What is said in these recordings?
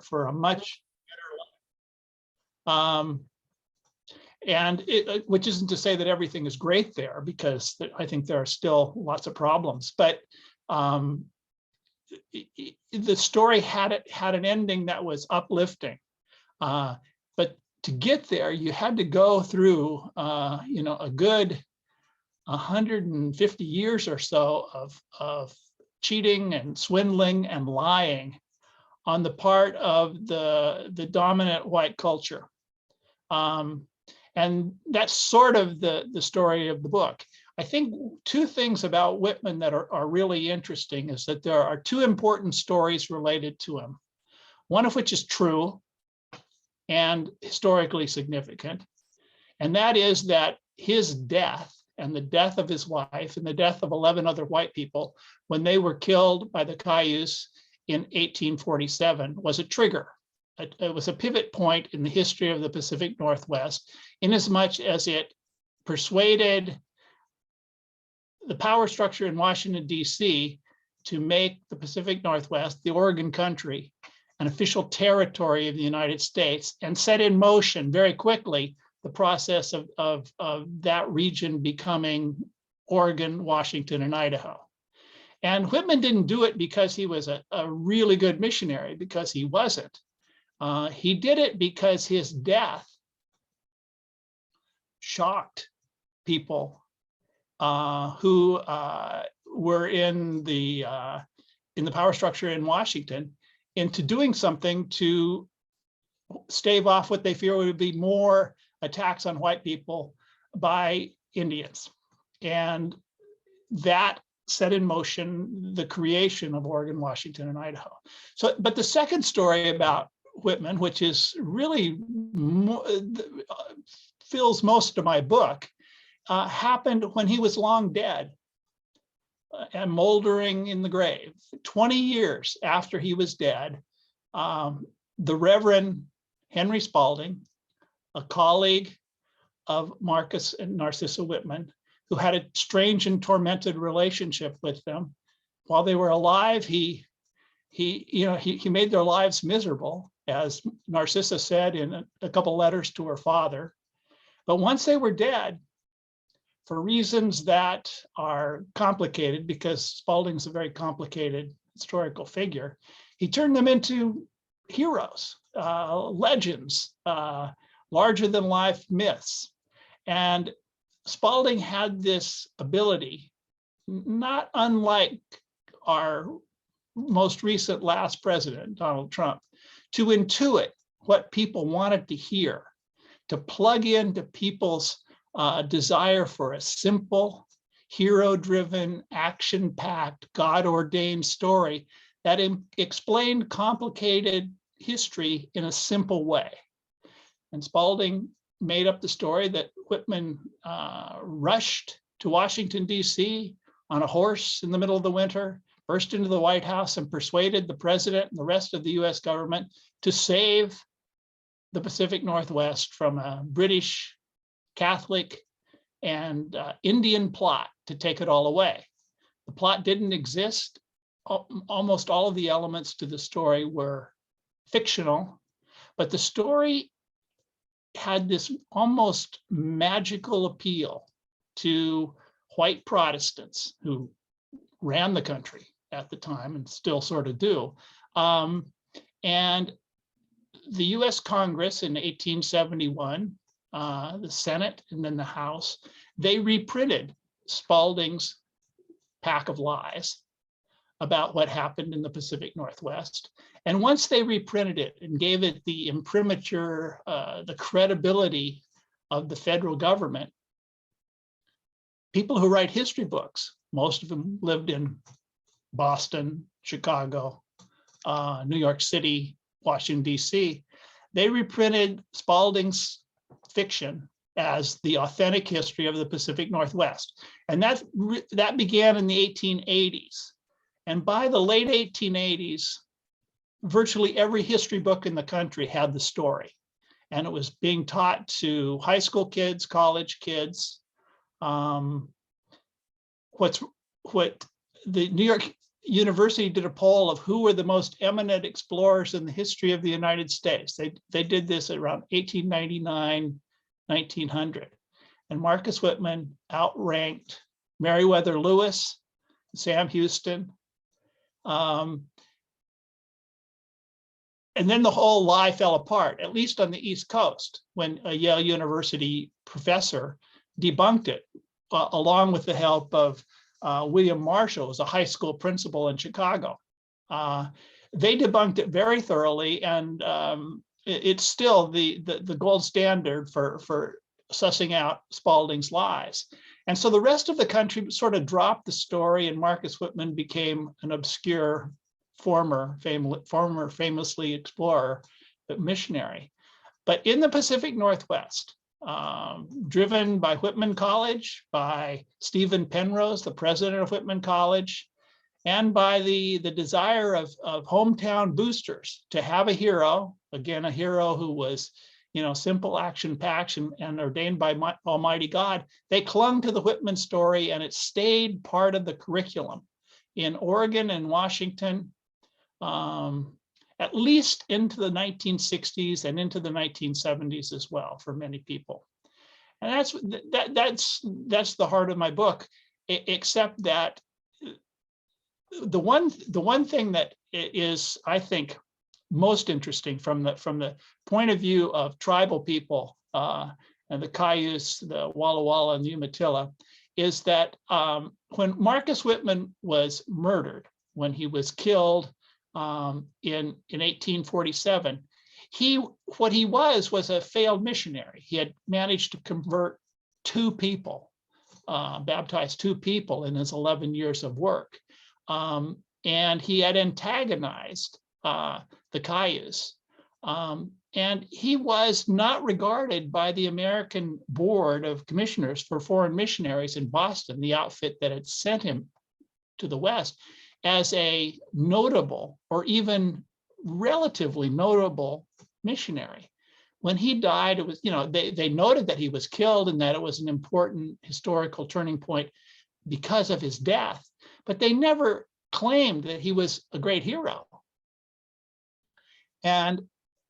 for a much better life. And which isn't to say that everything is great there, because I think there are still lots of problems. But the story had an ending that was uplifting. But to get there, you had to go through, a good 150 years or so of cheating and swindling and lying on the part of the dominant white culture. And that's sort of the story of the book. I think two things about Whitman that are really interesting is that there are two important stories related to him, one of which is true and historically significant. And that is that his death and the death of his wife and the death of 11 other white people when they were killed by the Cayuse in 1847 was a trigger. It was a pivot point in the history of the Pacific Northwest, inasmuch as it persuaded the power structure in Washington, D.C. to make the Pacific Northwest, the Oregon Country, an official territory of the United States, and set in motion very quickly the process of that region becoming Oregon, Washington, and Idaho. And Whitman didn't do it because he was a really good missionary, because he wasn't. He did it because his death shocked people who were in the power structure in Washington into doing something to stave off what they fear would be more attacks on white people by Indians. And that set in motion the creation of Oregon, Washington, and Idaho. So, but the second story about Whitman, which is really fills most of my book, happened when he was long dead and moldering in the grave. 20 years after he was dead, the Reverend Henry Spalding, a colleague of Marcus and Narcissa Whitman, who had a strange and tormented relationship with them, while they were alive, he made their lives miserable, as Narcissa said in a couple letters to her father. But once they were dead, for reasons that are complicated, because Spalding's a very complicated historical figure, he turned them into heroes, legends, larger than life myths. And Spalding had this ability, not unlike our most recent last president, Donald Trump, to intuit what people wanted to hear, to plug into people's desire for a simple, hero-driven, action-packed, God-ordained story that explained complicated history in a simple way. And Spalding made up the story that Whitman rushed to Washington, D.C. on a horse in the middle of the winter, burst into the White House and persuaded the president and the rest of the US government to save the Pacific Northwest from a British, Catholic, and Indian plot to take it all away. The plot didn't exist. Almost all of the elements to the story were fictional, but the story had this almost magical appeal to white Protestants who ran the country at the time and still sort of do. And the US Congress in 1871, the Senate and then the House, they reprinted Spalding's Pack of Lies about what happened in the Pacific Northwest. And once they reprinted it and gave it the imprimatur, the credibility of the federal government, people who write history books, most of them lived in Boston, Chicago, New York City, Washington, D.C., they reprinted Spalding's fiction as the authentic history of the Pacific Northwest. And that began in the 1880s. And by the late 1880s, virtually every history book in the country had the story. And it was being taught to high school kids, college kids. What the New York university did a poll of who were the most eminent explorers in the history of the United States. They did this around 1899, 1900. And Marcus Whitman outranked Meriwether Lewis, Sam Houston. And then the whole lie fell apart, at least on the East Coast, when a Yale University professor debunked it, along with the help of William Marshall, was a high school principal in Chicago. They debunked it very thoroughly, and it's still the gold standard for sussing out Spalding's lies. And so the rest of the country sort of dropped the story, and Marcus Whitman became an obscure former famously explorer, but missionary. But in the Pacific Northwest, driven by Whitman College, by Stephen Penrose, the president of Whitman College, and by the desire of hometown boosters to have a hero, again, a hero who was, simple action packed and ordained by Almighty God, they clung to the Whitman story, and it stayed part of the curriculum in Oregon and Washington, at least into the 1960s and into the 1970s as well for many people. And that's the heart of my book, except that the one thing that is, I think, most interesting from the point of view of tribal people and the Cayuse, the Walla Walla, and the Umatilla, is that when Marcus Whitman was murdered, when he was killed in 1847, what he was a failed missionary. He had managed to convert two people, baptize two people in his 11 years of work. And he had antagonized the Cayuse. And he was not regarded by the American Board of Commissioners for Foreign Missionaries in Boston, the outfit that had sent him to the West, as a notable or even relatively notable missionary. When he died, it was, they noted that he was killed and that it was an important historical turning point because of his death, but they never claimed that he was a great hero. And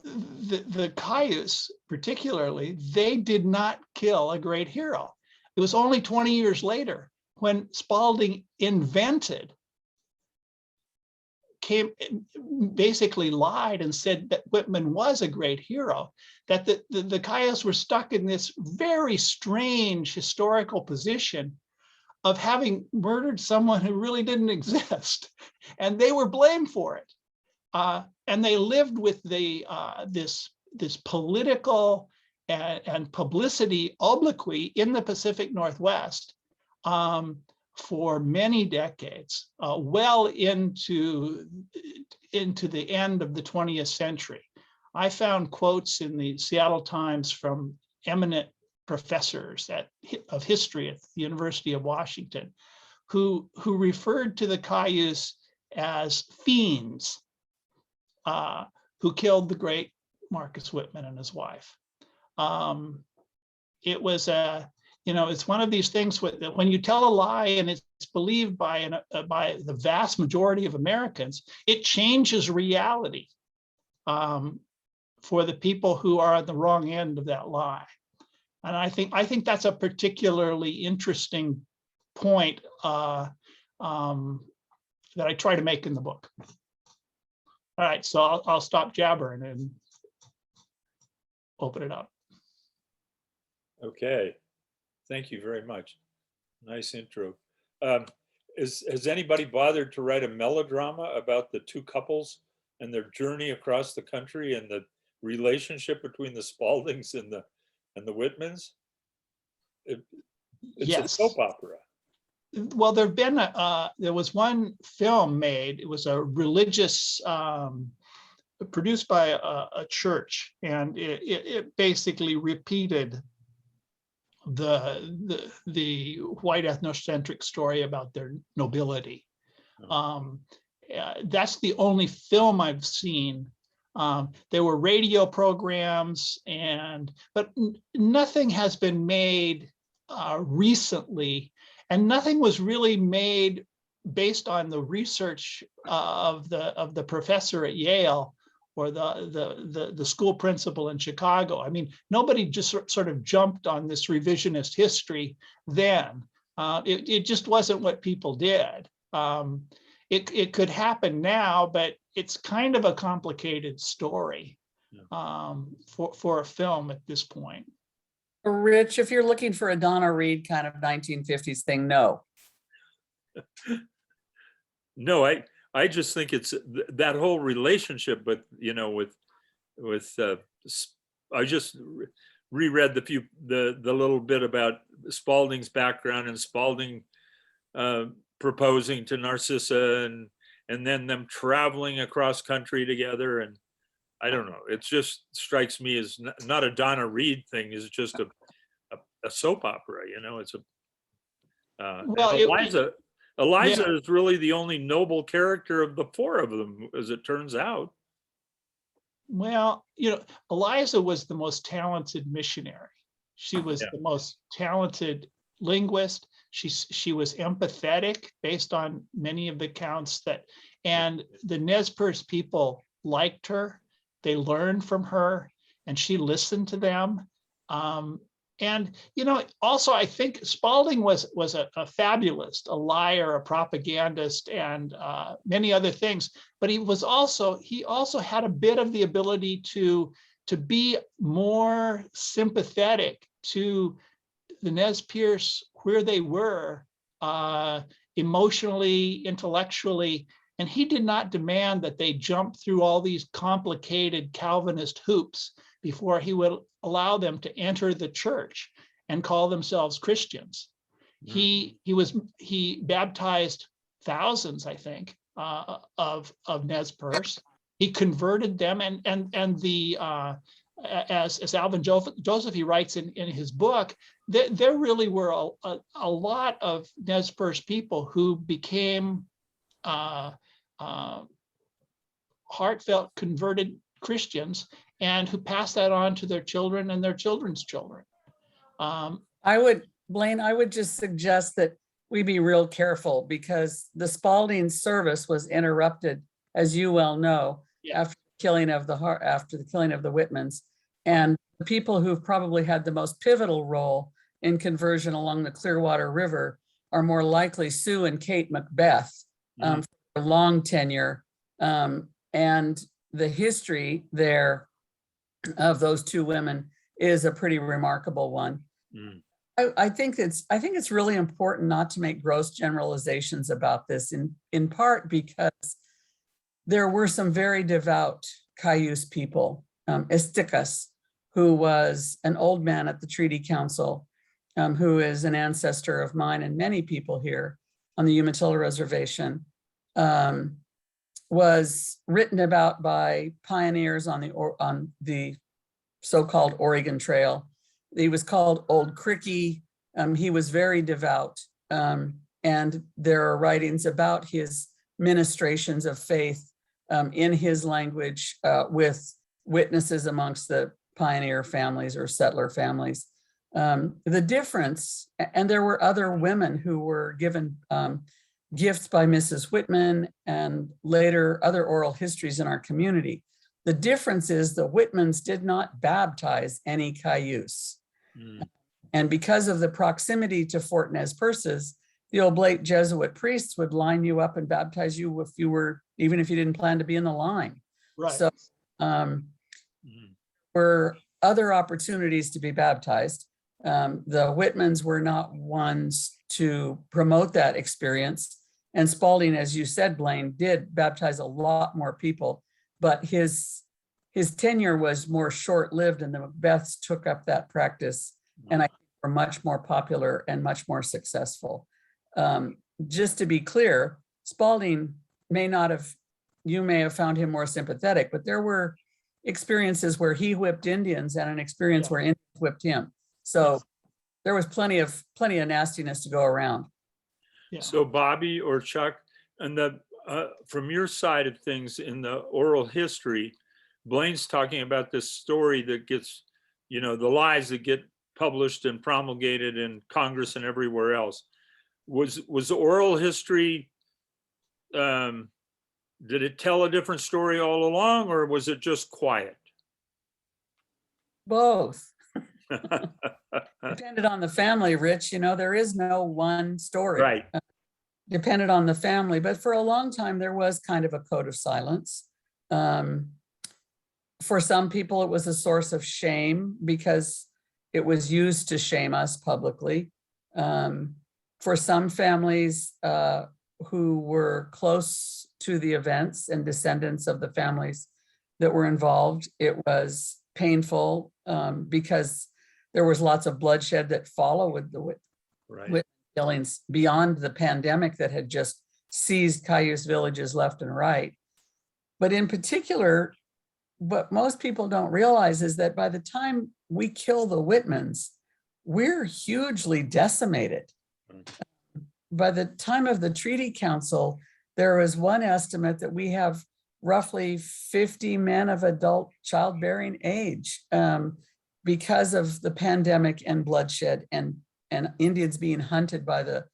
the Cayuse, particularly, they did not kill a great hero. It was only 20 years later when Spalding basically lied and said that Whitman was a great hero, that the Cayuse were stuck in this very strange historical position of having murdered someone who really didn't exist, and they were blamed for it. And they lived with this political and publicity obloquy in the Pacific Northwest for many decades, well into the end of the 20th century. I found quotes in the Seattle Times from eminent professors of history at the University of Washington who referred to the Cayuse as fiends who killed the great Marcus Whitman and his wife. It was it's one of these things that when you tell a lie and it's believed by the vast majority of Americans, it changes reality for the people who are on the wrong end of that lie. And I think that's a particularly interesting point that I try to make in the book. All right, so I'll stop jabbering and open it up. Okay, thank you very much. Nice intro. Has anybody bothered to write a melodrama about the two couples and their journey across the country and the relationship between the Spaldings and the Whitmans? It's yes. A soap opera. Well, there was one film made. It was a religious, produced by a church, and it basically repeated the white ethnocentric story about their nobility. That's the only film I've seen. There were radio programs, but nothing has been made recently. And nothing was really made based on the research of the professor at Yale or the school principal in Chicago. I mean, nobody just sort of jumped on this revisionist history then. It just wasn't what people did. It could happen now, but it's kind of a complicated story for a film at this point. Rich, if you're looking for a Donna Reed kind of 1950s thing, no. No, I just think it's that whole relationship, but with I just reread the little bit about Spalding's background and Spalding proposing to Narcissa and then them traveling across country together. And I don't know, it just strikes me as not a Donna Reed thing, it's just a soap opera, it's a Eliza is really the only noble character of the four of them, as it turns out. Well, Eliza was the most talented missionary. She was the most talented linguist. She was empathetic based on many of the accounts and the Nez Perce people liked her. They learned from her and she listened to them. And, also I think Spalding was a fabulist, a liar, a propagandist, and many other things. But he also had a bit of the ability to be more sympathetic to the Nez Perce where they were emotionally, intellectually. And he did not demand that they jump through all these complicated Calvinist hoops before he would allow them to enter the church and call themselves Christians. He baptized thousands, I think, of Nez Perce. He converted them, and the as Alvin Josephy writes in his book, there really were a lot of Nez Perce people who became heartfelt converted Christians and who passed that on to their children and their children's children. Blaine, I would just suggest that we be real careful because the Spalding service was interrupted, as you well know, after the killing of the Whitmans. And the people who've probably had the most pivotal role in conversion along the Clearwater River are more likely Sue and Kate Macbeth, for their long tenure. And the history there of those two women is a pretty remarkable one. I think it's really important not to make gross generalizations about this, in part because there were some very devout Cayuse people. Esticas, who was an old man at the Treaty Council, who is an ancestor of mine and many people here on the Umatilla Reservation, was written about by pioneers on the so-called Oregon Trail. He was called Old Cricky. He was very devout. And there are writings about his ministrations of faith in his language with witnesses amongst the pioneer families or settler families. The difference, and there were other women who were given gifts by Mrs. Whitman and later other oral histories in our community. The difference is the Whitmans did not baptize any Cayuse. And because of the proximity to Fort Nez Perces, the Oblate Jesuit priests would line you up and baptize you even if you didn't plan to be in the line. Right. So were other opportunities to be baptized. The Whitmans were not ones to promote that experience. And Spalding, as you said, Blaine, did baptize a lot more people, but his tenure was more short-lived, and the Macbeths took up that practice, and I think were much more popular and much more successful. Just to be clear, Spalding you may have found him more sympathetic, but there were experiences where he whipped Indians and an experience where Indians whipped him. So there was plenty of nastiness to go around. Yeah. So Bobby or Chuck, and from your side of things in the oral history, Blaine's talking about this story that gets, the lies that get published and promulgated in Congress and everywhere else. Was oral history did it tell a different story all along, or was it just quiet? Both. Depended on the family, Rich. You know, there is no one story. Right. Depended on the family, but for a long time there was kind of a code of silence. For some people, it was a source of shame because it was used to shame us publicly. For some families who were close to the events and descendants of the families that were involved, it was painful because there was lots of bloodshed that followed the Right. killings beyond the pandemic that had just seized Cayuse villages left and right. But in particular, what most people don't realize is that by the time we kill the Whitmans, we're hugely decimated. By the time of the Treaty Council, there was one estimate that we have roughly 50 men of adult childbearing age because of the pandemic and bloodshed and Indians being hunted by the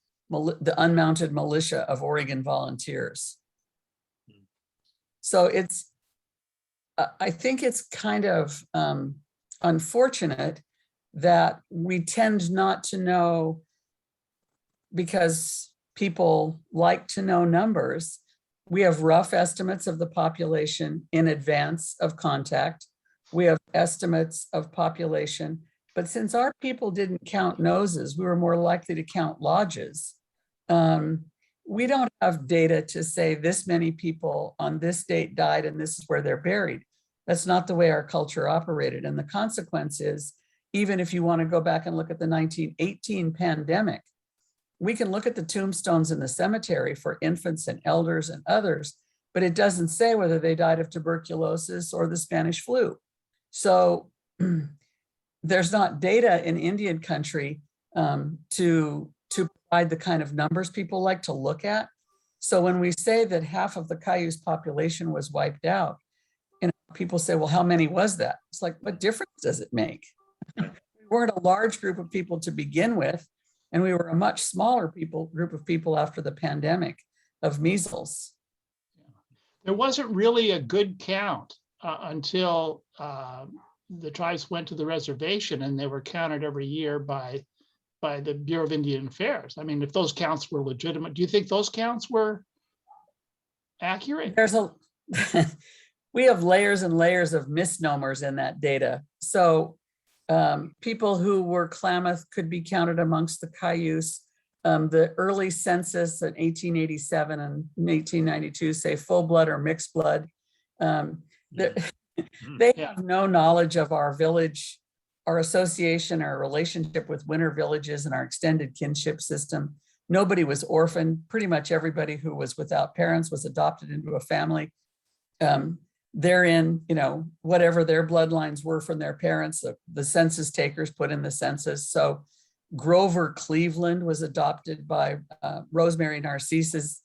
unmounted militia of Oregon volunteers. So it's, I think it's kind of unfortunate that we tend not to know, because people like to know numbers. We have rough estimates of the population in advance of contact. We have estimates of population, but since our people didn't count noses, we were more likely to count lodges. We don't have data to say this many people on this date died and this is where they're buried. That's not the way our culture operated. And the consequence is, even if you want to go back and look at the 1918 pandemic, we can look at the tombstones in the cemetery for infants and elders and others, but it doesn't say whether they died of tuberculosis or the Spanish flu. So there's not data in Indian country to provide the kind of numbers people like to look at. So when we say that half of the Cayuse population was wiped out, people say, well, how many was that? It's like, what difference does it make? We weren't a large group of people to begin with, and we were a much smaller group of people after the pandemic of measles. There wasn't really a good count until the tribes went to the reservation, and they were counted every year by the Bureau of Indian Affairs. I mean, if those counts were legitimate, do you think those counts were accurate? We have layers and layers of misnomers in that data. So people who were Klamath could be counted amongst the Cayuse. The early census in 1887 and 1892 say full blood or mixed blood. They have no knowledge of our village, our association, our relationship with winter villages and our extended kinship system. Nobody was orphaned. Pretty much everybody who was without parents was adopted into a family. They're in, whatever their bloodlines were from their parents, the census takers put in the census. So Grover Cleveland was adopted by Rosemary Narcisse's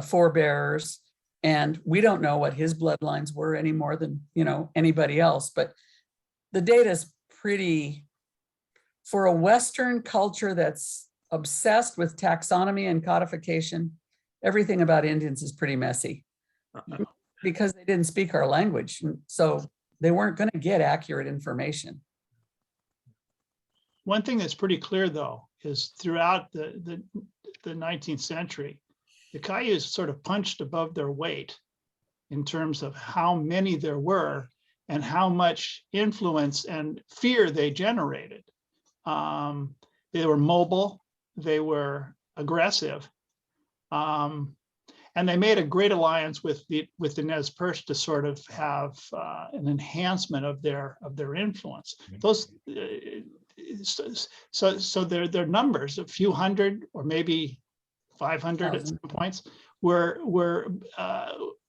forebearers. And we don't know what his bloodlines were any more than, anybody else. But the data is pretty, for a Western culture that's obsessed with taxonomy and codification, everything about Indians is pretty messy. Because they didn't speak our language. So they weren't going to get accurate information. One thing that's pretty clear, though, is throughout the 19th century, the Cayuse sort of punched above their weight in terms of how many there were and how much influence and fear they generated. They were mobile, they were aggressive, and they made a great alliance with the Nez Perce to sort of have an enhancement of their influence. Those so their numbers, a few hundred or maybe 500 at some points, were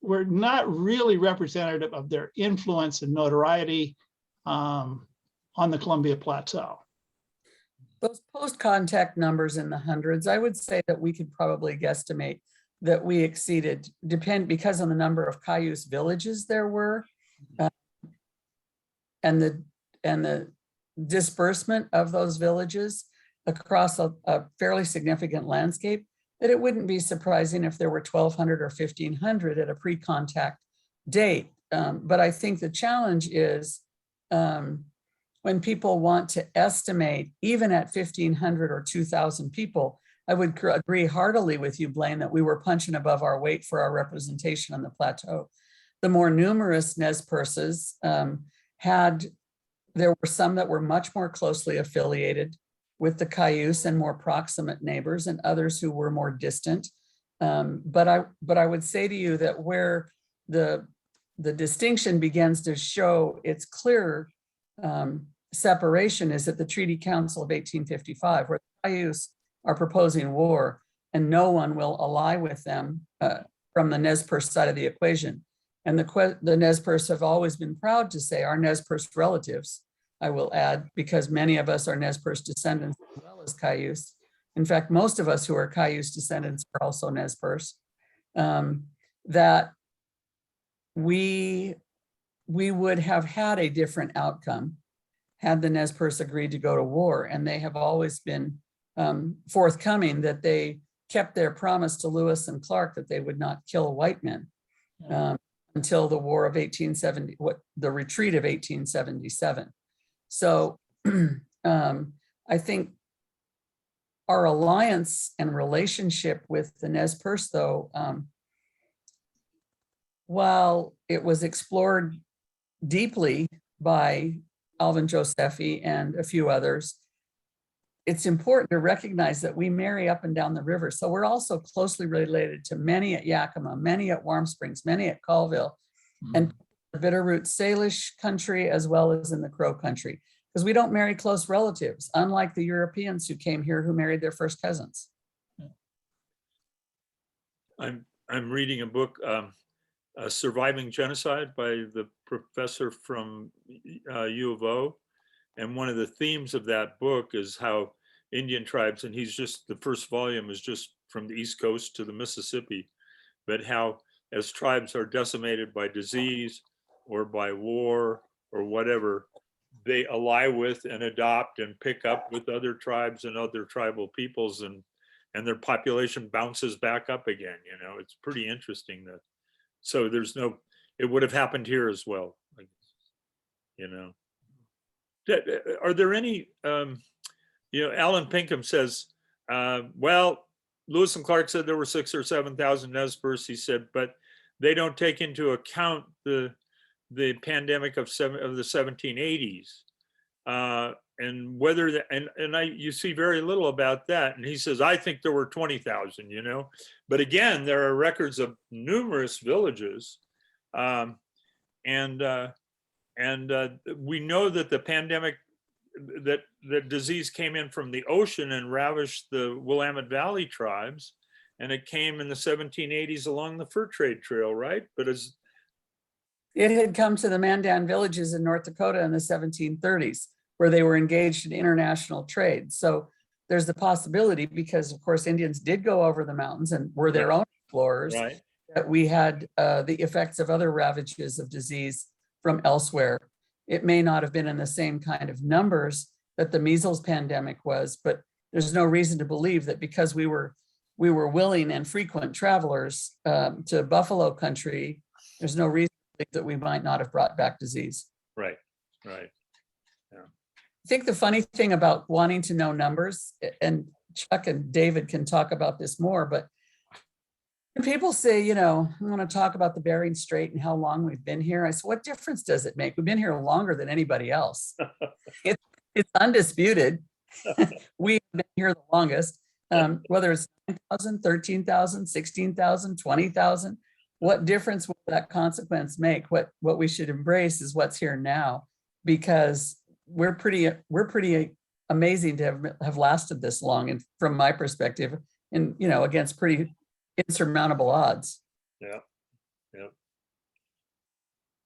not really representative of their influence and notoriety on the Columbia Plateau. Those post-contact numbers in the hundreds, I would say that we could probably guesstimate that we exceeded, because of the number of Cayuse villages there were, and the disbursement of those villages across a fairly significant landscape. that it wouldn't be surprising if there were 1,200 or 1,500 at a pre-contact date. But I think the challenge is when people want to estimate, even at 1,500 or 2,000 people, I would agree heartily with you, Blaine, that we were punching above our weight for our representation on the plateau. The more numerous Nez Perces there were some that were much more closely affiliated with the Cayuse and more proximate neighbors, and others who were more distant. But I would say to you that where the distinction begins to show its clear separation is at the Treaty Council of 1855, where the Cayuse are proposing war, and no one will ally with them from the Nez Perce side of the equation. And the Nez Perce have always been proud to say, our Nez Perce relatives, I will add, because many of us are Nez Perce descendants as well as Cayuse. In fact, most of us who are Cayuse descendants are also Nez Perce, that we would have had a different outcome had the Nez Perce agreed to go to war. And they have always been forthcoming that they kept their promise to Lewis and Clark that they would not kill white men until the war of 1870, the retreat of 1877. So I think our alliance and relationship with the Nez Perce, though, while it was explored deeply by Alvin Josephy and a few others, it's important to recognize that we marry up and down the river. So we're also closely related to many at Yakima, many at Warm Springs, many at Colville, and the Bitterroot Salish country, as well as in the Crow country, because we don't marry close relatives, unlike the Europeans who came here who married their first cousins. I'm reading a book, Surviving Genocide by the professor from U of O. And one of the themes of that book is how Indian tribes, and the first volume is just from the East Coast to the Mississippi, but how as tribes are decimated by disease or by war or whatever, they ally with and adopt and pick up with other tribes and other tribal peoples, and their population bounces back up again. You know, it's pretty interesting that, so it would have happened here as well. You know, are there any, Alan Pinkham says, well, Lewis and Clark said there were 6,000 or 7,000 Nez Perce, he said, but they don't take into account the pandemic of the 1780s. And whether you see very little about that. And he says, I think there were 20,000, but again, there are records of numerous villages. And we know that the pandemic, that the disease came in from the ocean and ravished the Willamette Valley tribes. And it came in the 1780s along the fur trade trail, right? But it had come to the Mandan villages in North Dakota in the 1730s, where they were engaged in international trade. So there's the possibility, because of course Indians did go over the mountains and were their own explorers, right, that we had the effects of other ravages of disease from elsewhere. It may not have been in the same kind of numbers that the measles pandemic was, but there's no reason to believe that because we were willing and frequent travelers to buffalo country, there's no reason to think that we might not have brought back disease. Right. Yeah. I think the funny thing about wanting to know numbers, and Chuck and David can talk about this more, but when people say, I want to talk about the Bering Strait and how long we've been here, I said, what difference does it make? We've been here longer than anybody else. It's undisputed. We've been here the longest. Whether it's 9,000, 13,000, 16,000, 20,000, what difference will that consequence make? What we should embrace is what's here now, because we're pretty amazing to have lasted this long, and from my perspective, and against pretty insurmountable odds. Yeah.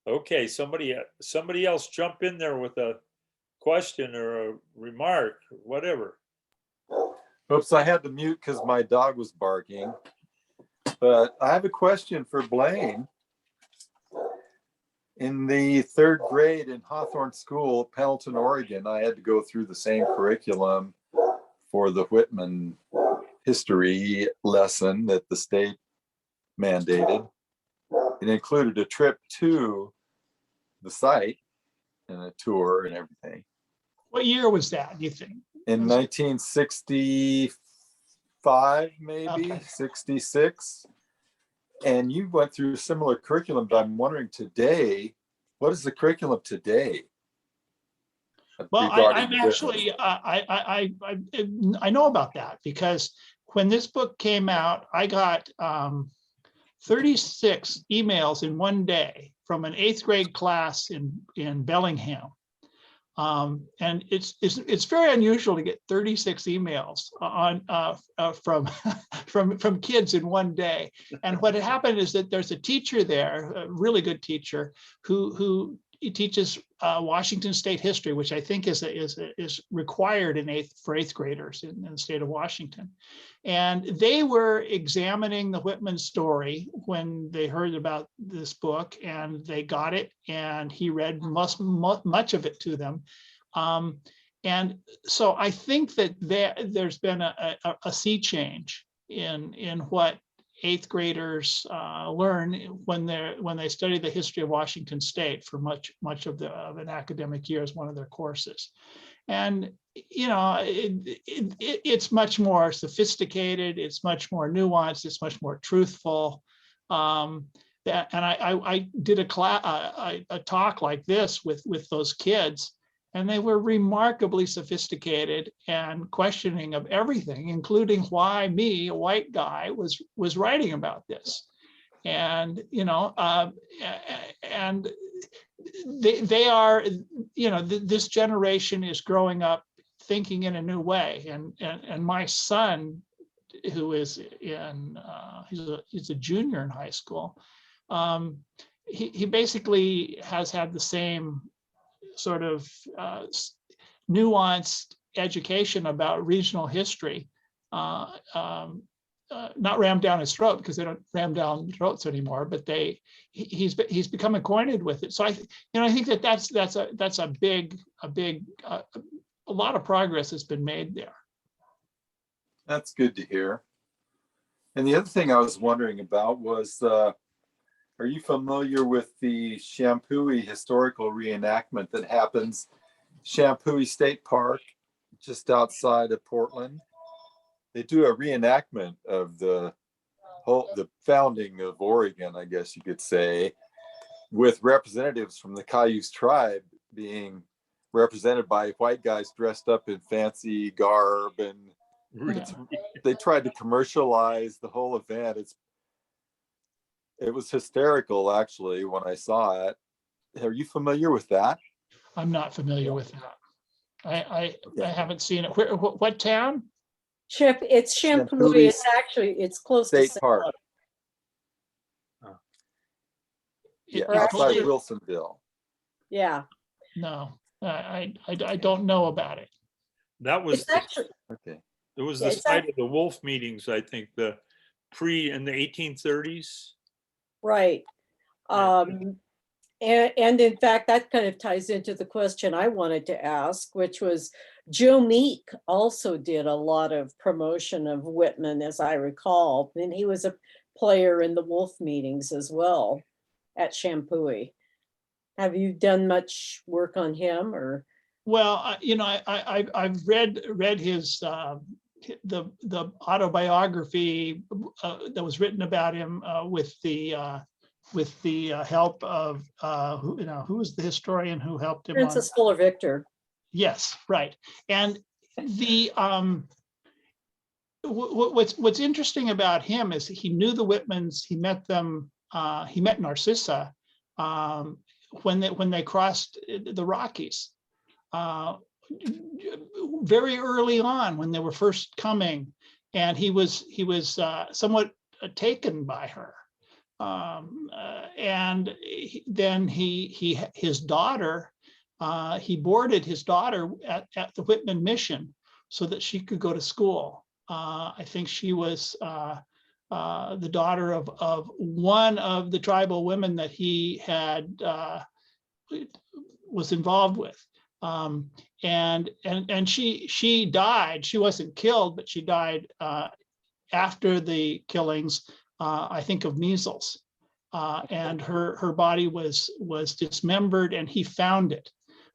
Okay, somebody else jump in there with a question or a remark, whatever. Oops, I had to mute because my dog was barking. But I have a question for Blaine. In the 3rd grade in Hawthorne School, Pendleton, Oregon, I had to go through the same curriculum for the Whitman history lesson that the state mandated. It included a trip to the site and a tour and everything. What year was that, do you think? In 1965, maybe Okay. 66. And you went through similar curriculum, but I'm wondering today, what is the curriculum today? Well, regarding I'm the actually, I know about that because when this book came out, I got 36 emails in one day from an 8th grade class in Bellingham. And it's very unusual to get 36 emails on from kids in one day. And what had happened is that there's a teacher there, a really good teacher, who teaches Washington State history, which I think is required for 8th graders in the state of Washington. And they were examining the Whitman story when they heard about this book, and they got it, and he read much of it to them. And so I think that there's been a sea change in what 8th graders learn when they study the history of Washington State for much of an academic year as one of their courses. And you know, it's much more sophisticated, it's much more nuanced, it's much more truthful. And I did a talk like this with those kids, and they were remarkably sophisticated and questioning of everything, including why me, a white guy, was writing about this. And you know, and they are, you know, this generation is growing up thinking in a new way. And my son, who is in he's a junior in high school, he basically has had the same sort of nuanced education about regional history, not rammed down his throat, because they don't ram down throats anymore, but he's become acquainted with it. So I think that's a lot of progress has been made there. That's good to hear. And the other thing I was wondering about was, are you familiar with the Shampooey historical reenactment that happens Shampooey State Park, just outside of Portland? They do a reenactment of the founding of Oregon, I guess you could say, with representatives from the Cayuse tribe being represented by white guys dressed up in fancy garb, and they tried to commercialize the whole event. It was hysterical, actually, when I saw it. Are you familiar with that? I'm not familiar with that. I haven't seen it. What town? Chip, it's Shampooey. It's close to State Park. Yeah, outside Wilsonville. Yeah. No, I don't know about it. That was Okay. It was the site of the wolf meetings, I think, in the 1830s. Right. And in fact, that kind of ties into the question I wanted to ask, which was Joe Meek also did a lot of promotion of Whitman, as I recall, and he was a player in the wolf meetings as well at Shampooey. Have you done much work on him, or? Well, you know, I've read his the autobiography that was written about him with the help of who was the historian who helped him? Princess Fuller Victor. Yes, right. And the what's interesting about him is he knew the Whitmans. He met them. He met Narcissa when they crossed the Rockies. Very early on, when they were first coming, and he was somewhat taken by her. And then his daughter, he boarded his daughter at the Whitman mission so that she could go to school. I think she was the daughter of one of the tribal women that he had was involved with. And she died. She wasn't killed, but she died after the killings, I think of measles, and her body was dismembered, and he found it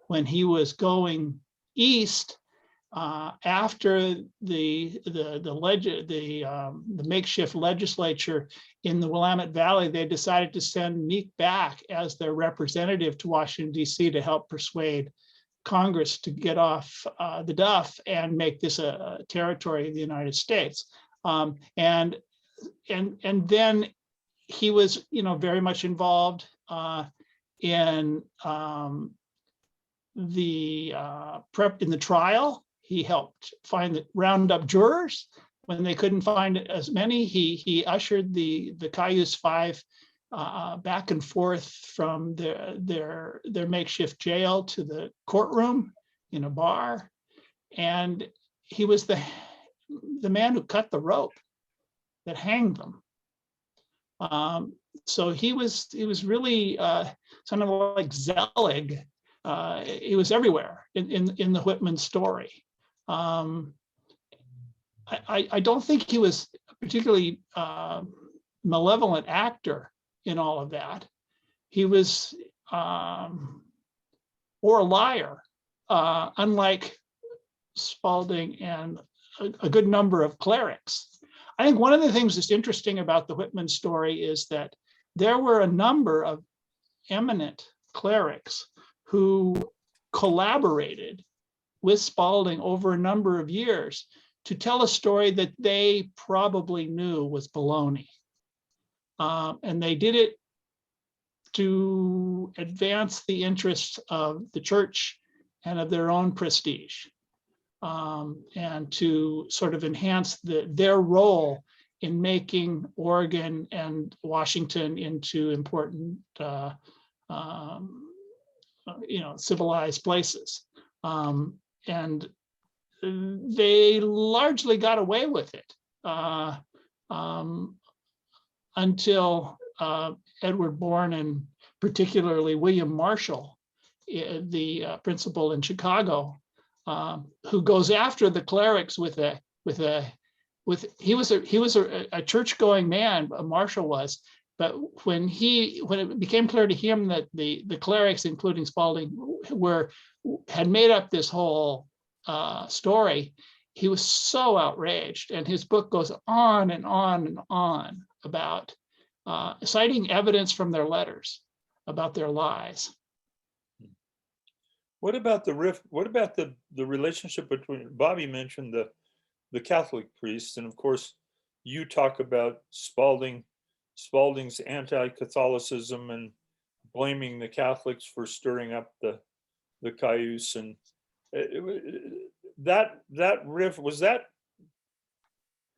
when he was going east after the makeshift legislature in the Willamette Valley. They decided to send Meek back as their representative to Washington, D.C. to help persuade Congress to get off the duff and make this a territory of the United States. And then he was, very much involved in the trial. He helped round up jurors when they couldn't find as many. He ushered the Cayuse Five back and forth from their makeshift jail to the courtroom in a bar, and he was the man who cut the rope that hanged them. So he was really kind of like Zelig. He was everywhere in the Whitman story. I don't think he was a particularly malevolent actor in all of that. He was, or a liar, unlike Spalding and a good number of clerics. I think one of the things that's interesting about the Whitman story is that there were a number of eminent clerics who collaborated with Spalding over a number of years to tell a story that they probably knew was baloney. And they did it to advance the interests of the church and of their own prestige, and to sort of enhance their role in making Oregon and Washington into important civilized places. And they largely got away with it until Edward Bourne, and particularly William Marshall, the principal in Chicago, who goes after the clerics he was a church-going man, Marshall was, but when it became clear to him that the clerics, including Spalding, had made up this whole story, he was so outraged, and his book goes on and on and on about citing evidence from their letters about their lies. What about the rift? What about the relationship between, Bobby mentioned the Catholic priests, and of course you talk about Spalding's anti-Catholicism and blaming the Catholics for stirring up the Cayuse, and that rift, was that,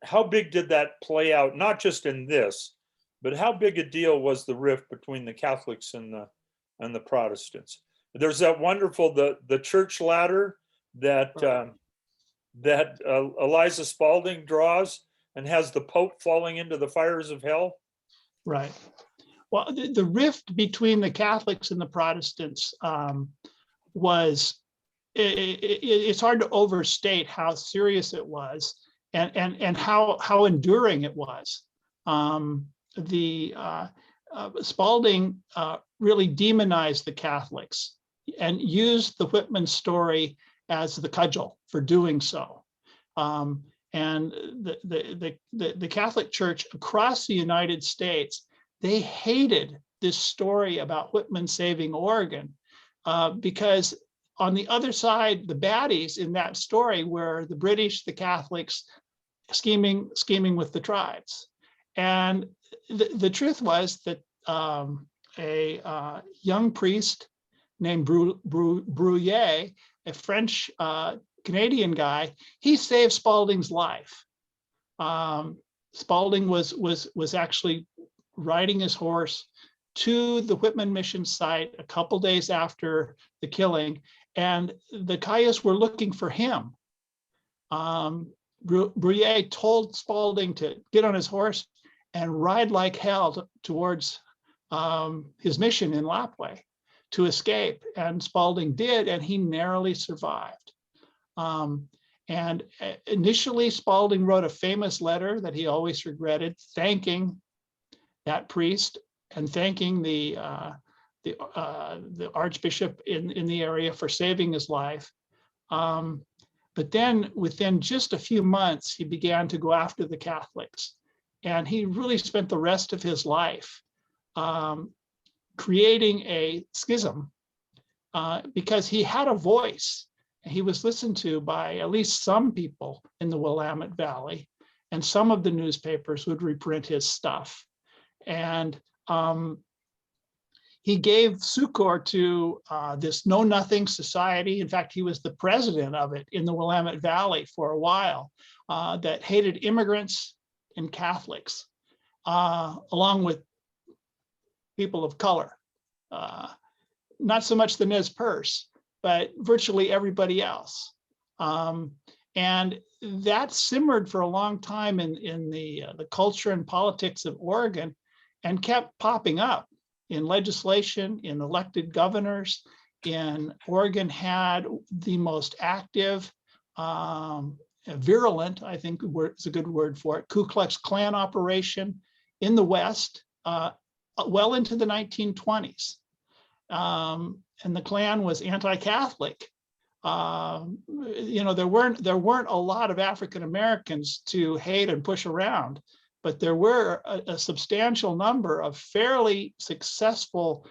how big did that play out? Not just in this, but how big a deal was the rift between the Catholics and the Protestants? There's that wonderful the church ladder that Eliza Spalding draws, and has the Pope falling into the fires of hell. Right. Well, the rift between the Catholics and the Protestants it's hard to overstate how serious it was, and how enduring it was. Spalding really demonized the Catholics and used the Whitman story as the cudgel for doing so. And the Catholic Church across the United States, they hated this story about Whitman saving Oregon, because on the other side, the baddies in that story were the British, the Catholics, scheming with the tribes. And the truth was that a young priest named Bruyère, a French Canadian guy, he saved Spalding's life. Spalding was actually riding his horse to the Whitman mission site a couple days after the killing, and the Cayuse were looking for him. Bruyère told Spalding to get on his horse and ride like hell towards his mission in Lapwai to escape, and Spalding did, and he narrowly survived. And initially, Spalding wrote a famous letter that he always regretted, thanking that priest and thanking the archbishop in the area for saving his life. But then within just a few months, he began to go after the Catholics. And he really spent the rest of his life creating a schism because he had a voice. He was listened to by at least some people in the Willamette Valley, and some of the newspapers would reprint his stuff. And he gave succor to this Know Nothing Society. In fact, he was the president of it in the Willamette Valley for a while, that hated immigrants and Catholics, along with people of color. Not so much the Nez Perce, but virtually everybody else. And that simmered for a long time in the culture and politics of Oregon, and kept popping up in legislation, in elected governors. In Oregon had the most active, virulent, I think is a good word for it, Ku Klux Klan operation in the West, well into the 1920s. And the Klan was anti-Catholic. There weren't a lot of African Americans to hate and push around, but there were a substantial number of fairly successful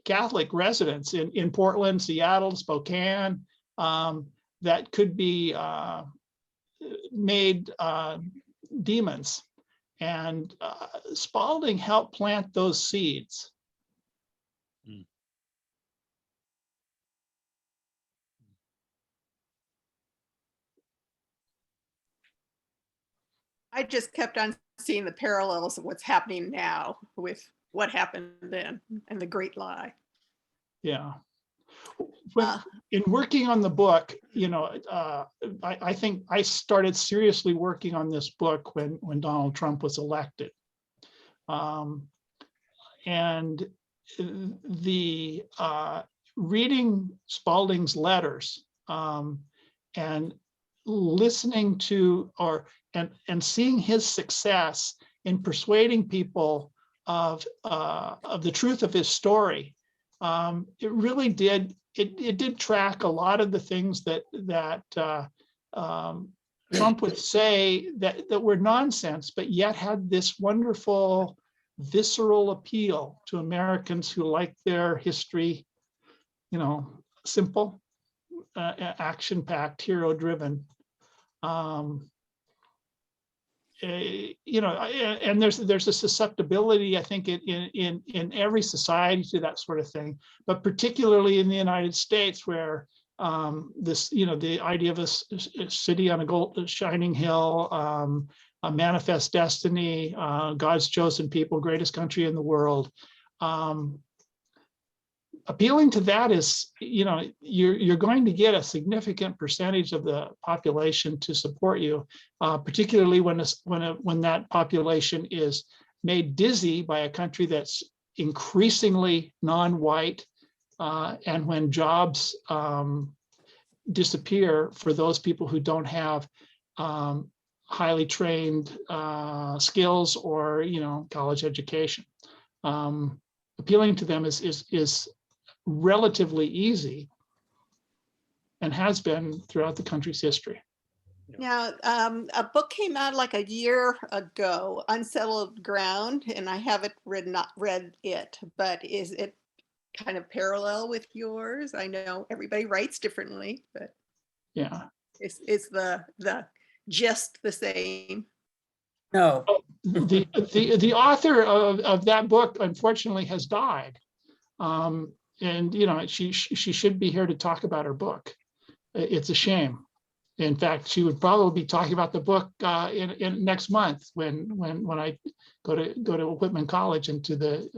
Catholic residents in Portland, Seattle, Spokane, that could be made demons. And Spalding helped plant those seeds. I just kept on seeing the parallels of what's happening now with what happened then and the Great Lie. Yeah. In working on the book, I think I started seriously working on this book when Donald Trump was elected. And the reading Spalding's letters and listening to and seeing his success in persuading people of the truth of his story, it really did. It did track a lot of the things that Trump would say that were nonsense, but yet had this wonderful visceral appeal to Americans who like their history, simple, action-packed, hero-driven. And there's a susceptibility, I think, in every society to that sort of thing, but particularly in the United States, where the idea of a city on a shining hill, a manifest destiny, God's chosen people, greatest country in the world. Appealing to that is, you're going to get a significant percentage of the population to support you, particularly when that population is made dizzy by a country that's increasingly non-white, and when jobs disappear for those people who don't have highly trained skills or college education. Appealing to them is relatively easy and has been throughout the country's history. Now, a book came out like a year ago, Unsettled Ground, and I haven't not read it, but is it kind of parallel with yours? I know everybody writes differently, but Yeah. is the gist the same? No. The author of that book, unfortunately, has died. And she should be here to talk about her book. It's a shame. In fact, she would probably be talking about the book in next month when I go to Whitman College and to the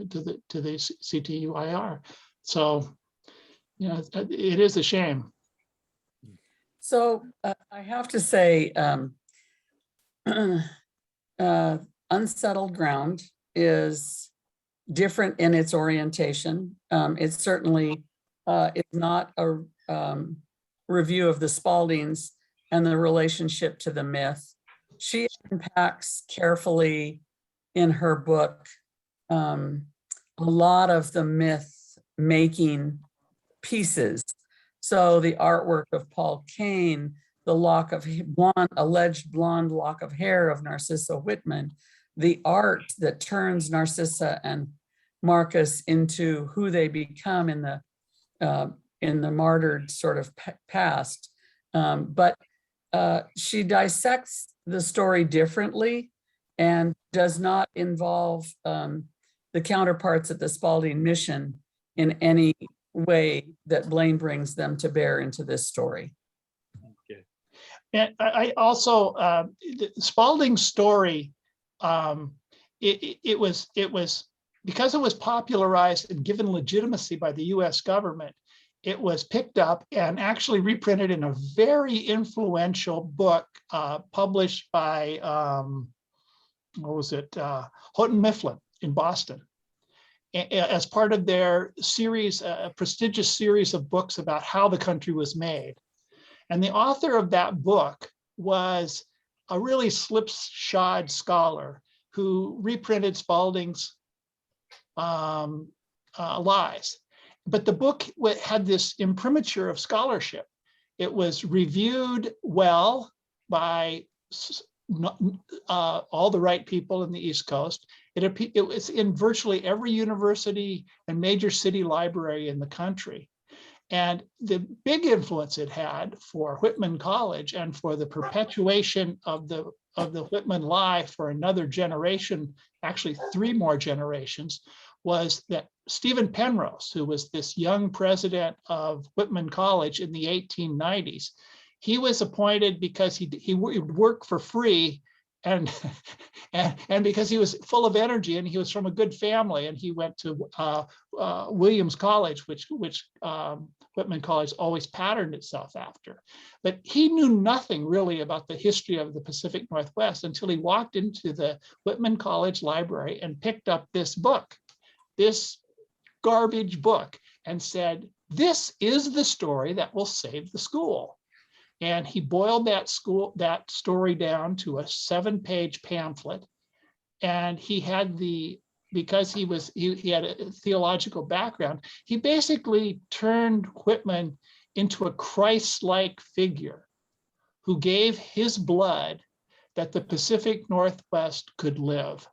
CTUIR. So, it is a shame. So I have to say, Unsettled Ground is different in its orientation. It certainly is not review of the Spaldings and the relationship to the myth. She unpacks carefully in her book a lot of the myth making pieces. So the artwork of Paul Kane, the alleged blonde lock of hair of Narcissa Whitman, the art that turns Narcissa and Marcus into who they become in the martyred sort of past. But she dissects the story differently and does not involve the counterparts at the Spalding mission in any way that Blaine brings them to bear into this story. Okay. And I also, Spalding's story, it was because it was popularized and given legitimacy by the US government, it was picked up and actually reprinted in a very influential book published by, Houghton Mifflin in Boston, as part of their series, a prestigious series of books about how the country was made. And the author of that book was a really slipshod scholar who reprinted Spalding's lies. But the book had this imprimatur of scholarship. It was reviewed well by all the right people in the East Coast. It was in virtually every university and major city library in the country. And the big influence it had for Whitman College and for the perpetuation of the Whitman lie for another generation, actually 3 more generations, was that Stephen Penrose, who was this young president of Whitman College in the 1890s, he was appointed because he would work for free and because he was full of energy and he was from a good family, and he went to Williams College, which Whitman College always patterned itself after. But he knew nothing really about the history of the Pacific Northwest until he walked into the Whitman College library and picked up this book, this garbage book, and said, "This is the story that will save the school." And he boiled that story down to a 7-page pamphlet. And he had because he had a theological background, he basically turned Whitman into a Christ-like figure who gave his blood that the Pacific Northwest could live.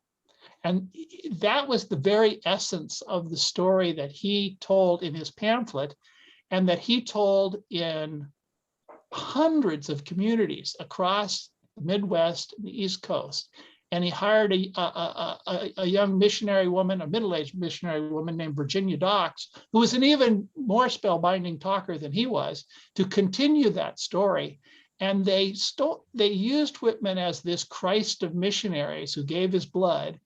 And that was the very essence of the story that he told in his pamphlet, and that he told in hundreds of communities across the Midwest and the East Coast. And he hired a young missionary woman, a middle-aged missionary woman named Virginia Docks, who was an even more spellbinding talker than he was, to continue that story. And they used Whitman as this Christ of missionaries who gave his blood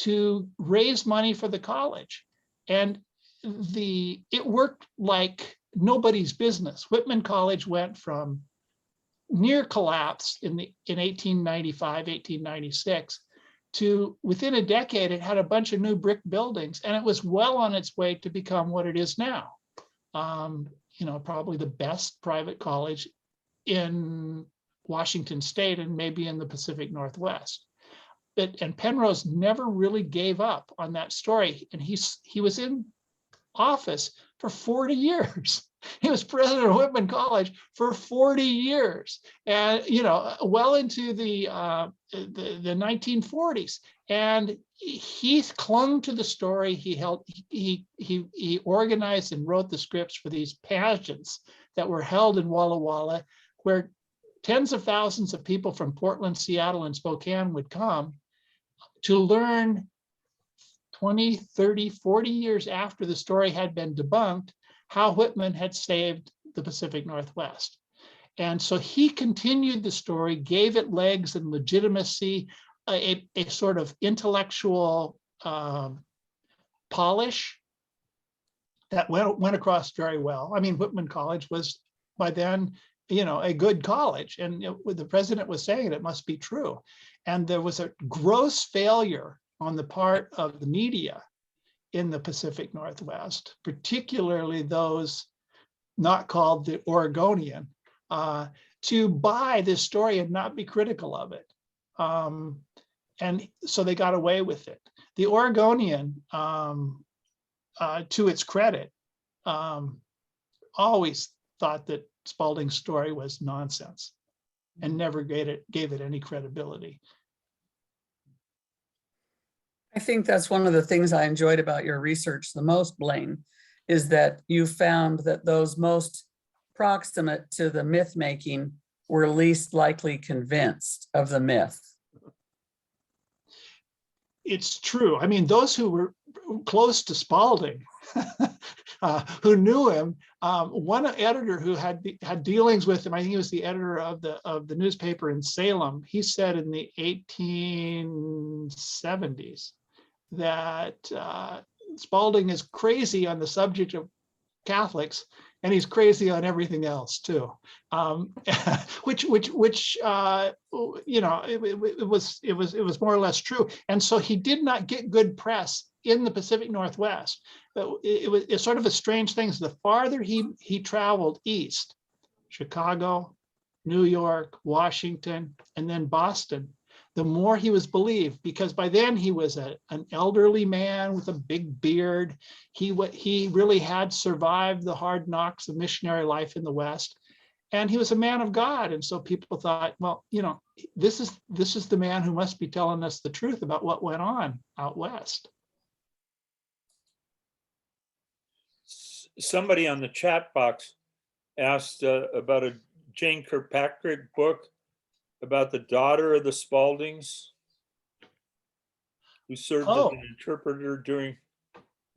to raise money for the college. And it worked like nobody's business. Whitman College went from near collapse in 1895, 1896, to within a decade, it had a bunch of new brick buildings, and it was well on its way to become what it is now. Probably the best private college in Washington State and maybe in the Pacific Northwest. And Penrose never really gave up on that story. And he was in office for 40 years. He was president of Whitman College for 40 years, and well into the 1940s. And he clung to the story. He organized and wrote the scripts for these pageants that were held in Walla Walla, where tens of thousands of people from Portland, Seattle, and Spokane would come to learn 20, 30, 40 years after the story had been debunked, how Whitman had saved the Pacific Northwest. And so he continued the story, gave it legs and legitimacy, a sort of intellectual polish that went across very well. I mean, Whitman College was by then, a good college, and the president was saying it must be true. And there was a gross failure on the part of the media in the Pacific Northwest, particularly those not called the Oregonian, to buy this story and not be critical of it. And so they got away with it. The Oregonian, to its credit, always thought that Spalding's story was nonsense and never gave it any credibility. I think that's one of the things I enjoyed about your research the most, Blaine, is that you found that those most proximate to the myth making were least likely convinced of the myth. It's true. I mean, those who were close to Spalding, who knew him, one editor who had dealings with him, I think he was the editor of the newspaper in Salem, he said in the 1870s that Spalding is crazy on the subject of Catholics, and he's crazy on everything else too. Which you know, it was more or less true. And so he did not get good press in the Pacific Northwest. It's sort of a strange thing. So the farther he traveled east, Chicago, New York, Washington, and then Boston, the more he was believed, because by then he was an elderly man with a big beard. He really had survived the hard knocks of missionary life in the West, and he was a man of God. And so people thought, well, you know, this is the man who must be telling us the truth about what went on out West. Somebody on the chat box asked about a Jane Kirkpatrick book about the daughter of the Spaldings who served as an interpreter during,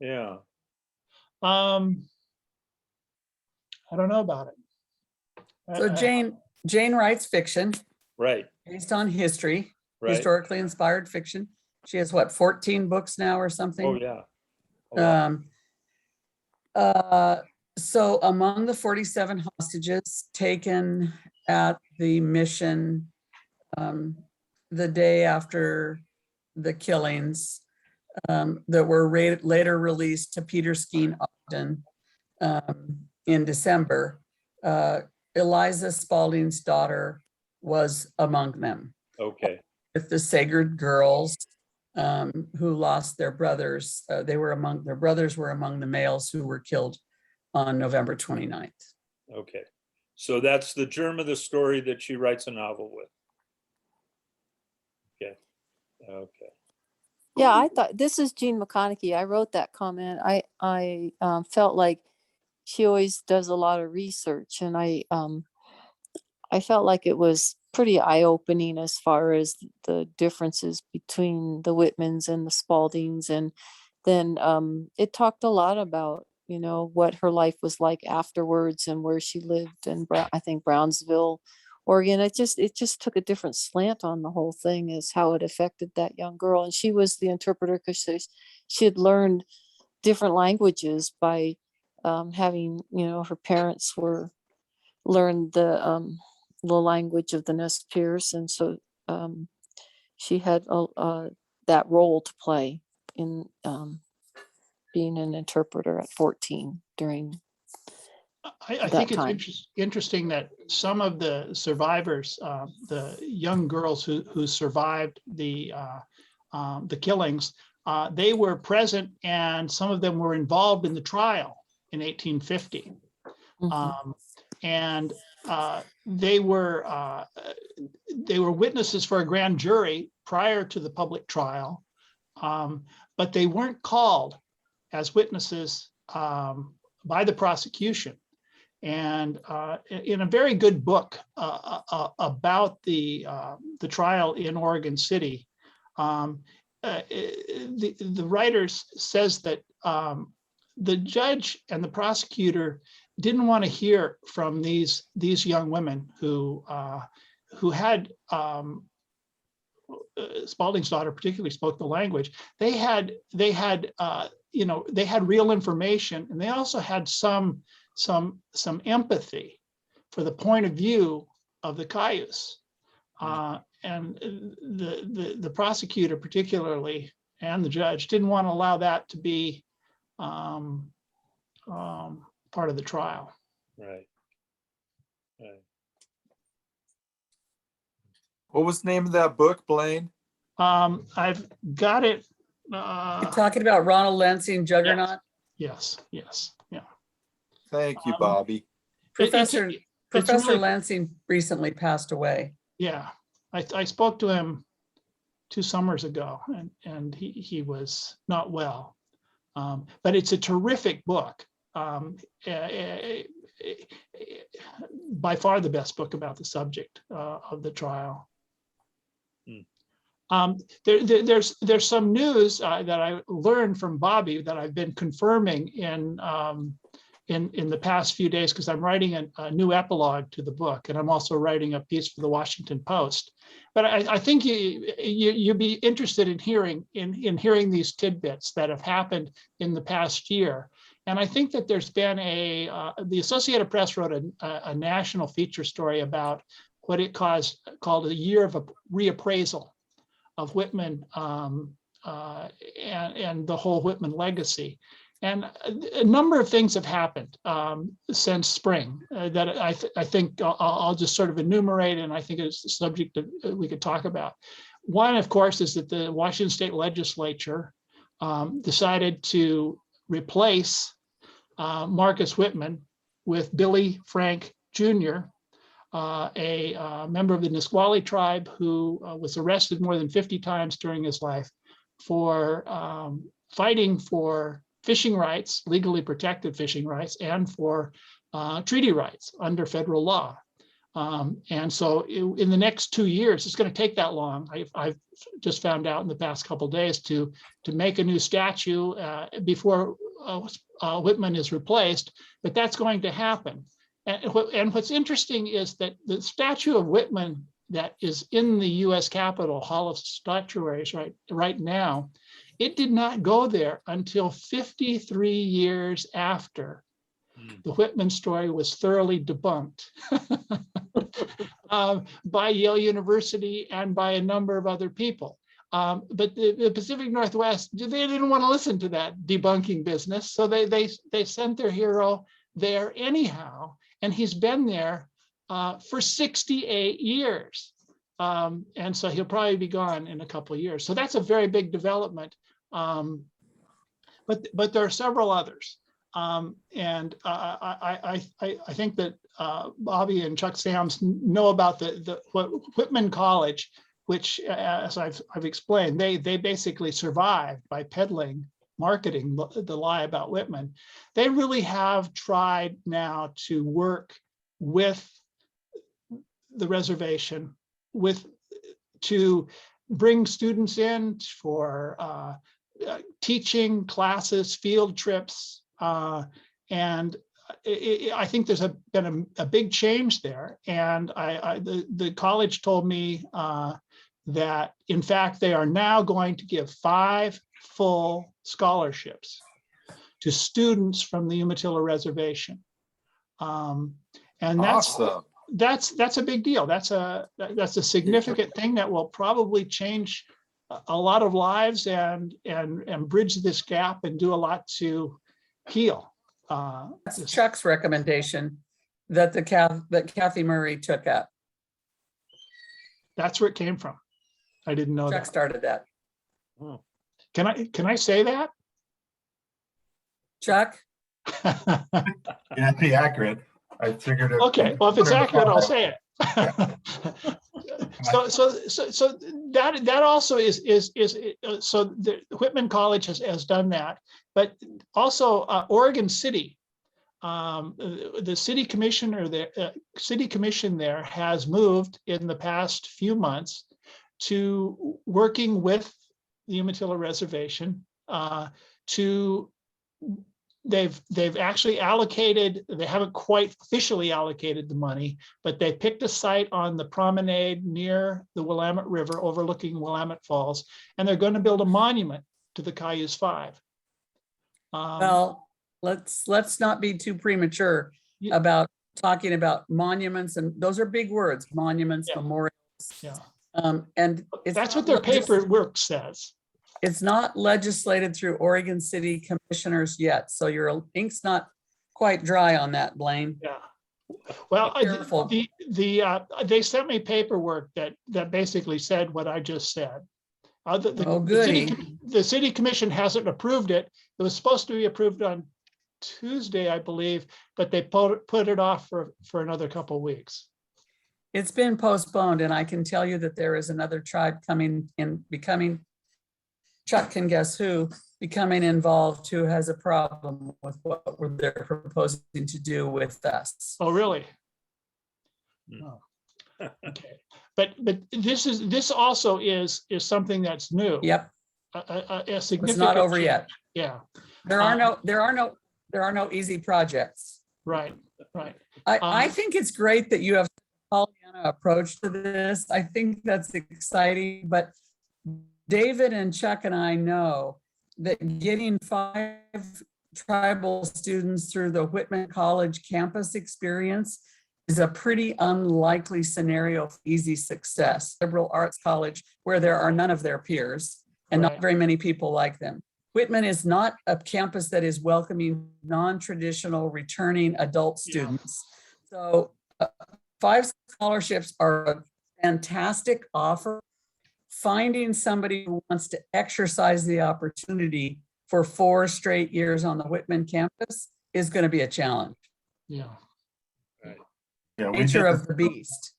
yeah. I don't know about it. So Jane writes fiction. Right. Based on history, Right. historically inspired fiction. She has what, 14 books now or something? Oh, yeah. Oh, wow. So among the 47 hostages taken at the mission the day after the killings that were later released to Peter Skeen Ogden in December, Eliza Spalding's daughter was among them. Okay. With the Sagard girls who lost their brothers. Their brothers were among the males who were killed on November 29th. Okay. So that's the germ of the story that she writes a novel with. Okay. Okay. Yeah, I thought, this is Jean McConaughey. I wrote that comment. I felt like she always does a lot of research, and I felt like it was pretty eye-opening as far as the differences between the Whitmans and the Spaldings. And then it talked a lot about, you know, what her life was like afterwards and where she lived in, I think, Brownsville, Oregon. It just took a different slant on the whole thing as how it affected that young girl. And she was the interpreter because she had learned different languages by having, you know, her parents learned the language of the Nez Perce, and so she had that role to play in being an interpreter at 14 during I think it's interesting that some of the survivors, the young girls who survived the killings, they were present, and some of them were involved in the trial in 1850. Mm-hmm. And they were witnesses for a grand jury prior to the public trial, but they weren't called as witnesses by the prosecution. And in a very good book about the trial in Oregon City, the writer says that the judge and the prosecutor didn't want to hear from these young women who had Spalding's daughter particularly spoke the language. They had real information, and they also had some empathy for the point of view of the Cayuse. And the prosecutor particularly and the judge didn't want to allow that to be part of the trial. Right. Right. What was the name of that book, Blaine? I've got it. You're talking about Ronald Lansing Juggernaut? Yes, yes, yeah. Thank you, Um, Bobby. Professor really- Lansing recently passed away. Yeah, I spoke to him 2 summers ago, and he was not well. But it's a terrific book. By far the best book about the subject of the trial. There's some news that I learned from Bobby that I've been confirming in the past few days, because I'm writing a new epilogue to the book, and I'm also writing a piece for the Washington Post. But I think you'd be interested in hearing these tidbits that have happened in the past year. And I think that there's been the Associated Press wrote a national feature story about what it called a year of a reappraisal of Whitman and the whole Whitman legacy. And a number of things have happened since spring that I think I'll just sort of enumerate, and I think it's a subject that we could talk about. One, of course, is that the Washington State Legislature decided to replace Marcus Whitman with Billy Frank Jr., a member of the Nisqually tribe who was arrested more than 50 times during his life for fighting for fishing rights, legally protected fishing rights, and for treaty rights under federal law. And so in the next 2 years, it's going to take that long. I've just found out in the past couple of days to make a new statue before Whitman is replaced, but that's going to happen. And what's interesting is that the statue of Whitman that is in the U.S. Capitol, Hall of Statuaries right now, it did not go there until 53 years after the Whitman story was thoroughly debunked by Yale University and by a number of other people. But the Pacific Northwest, they didn't want to listen to that debunking business, so they sent their hero there anyhow, and he's been there for 68 years. And so he'll probably be gone in a couple of years. So that's a very big development. But there are several others. And I think that Bobby and Chuck Sams know about what Whitman College, which, as I've explained, they basically survived by marketing the lie about Whitman. They really have tried now to work with the reservation, to bring students in for teaching classes, field trips, and I think there's been a big change there. And the college told me that, in fact, they are now going to give 5 full scholarships to students from the Umatilla Reservation. And Awesome. that's a big deal. That's a significant thing that will probably change a lot of lives and bridge this gap and do a lot to heal. That's Chuck's recommendation that that Kathy Murray took up. That's where it came from. I didn't know Chuck that. started that. Oh, Can I say that? Chuck? Yeah, be accurate. I figured it. Okay, well, if it's accurate, I'll say it. So that also is so the Whitman College has done that, but also Oregon City, the city commission there has moved in the past few months to working with the Umatilla Reservation they've actually allocated, they haven't quite officially allocated the money, but they picked a site on the promenade near the Willamette River overlooking Willamette Falls, and they're going to build a monument to the Cayuse Five. Well, let's not be too premature Yeah. about talking about monuments, and those are big words, monuments, Yeah. memorials. Yeah. And That's what their paperwork says. It's not legislated through Oregon City commissioners yet, so your ink's not quite dry on that, Blaine. Yeah. Well, Be careful. they sent me paperwork that basically said what I just said. Oh, goody. The city commission hasn't approved it. It was supposed to be approved on Tuesday, I believe, but they put it off for another couple of weeks. It's been postponed, and I can tell you that there is another tribe becoming, Chuck can guess who, becoming involved, who has a problem with what they're proposing to do with us. Oh, really? Hmm. Oh, okay. But this also is something that's new. Yep, A it's significant not over change. yet. Yeah, There are no easy projects. right. I think it's great that you have a Pollyanna approach to this. I think that's exciting, but David and Chuck and I know that getting 5 tribal students through the Whitman College campus experience is a pretty unlikely scenario for easy success. Liberal arts college where there are none of their peers and Right. not very many people like them. Whitman is not a campus that is welcoming non-traditional returning adult Yeah. students. So 5 scholarships are a fantastic offer. Finding somebody who wants to exercise the opportunity for 4 straight years on the Whitman campus is going to be a challenge. Yeah. Yeah, we Nature did, of the beast.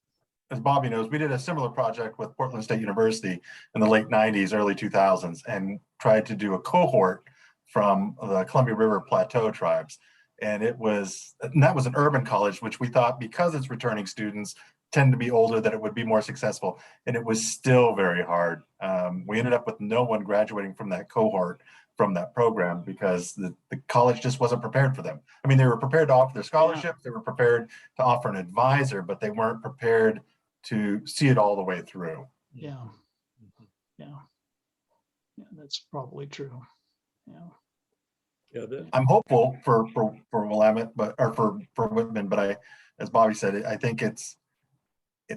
as Bobby knows, we did a similar project with Portland State University in the late 90s, early 2000s, and tried to do a cohort from the Columbia River Plateau tribes. And that was an urban college, which we thought, because it's returning students tend to be older, that it would be more successful. And it was still very hard. We ended up with no one graduating from that cohort, from that program, because the college just wasn't prepared for them. I mean, they were prepared to offer their scholarships, they were prepared to offer an advisor, but they weren't prepared to see it all the way through. Yeah. Yeah. Yeah, that's probably true. Yeah. Yeah, I'm hopeful for Willamette, or for Whitman, but as Bobby said, I think it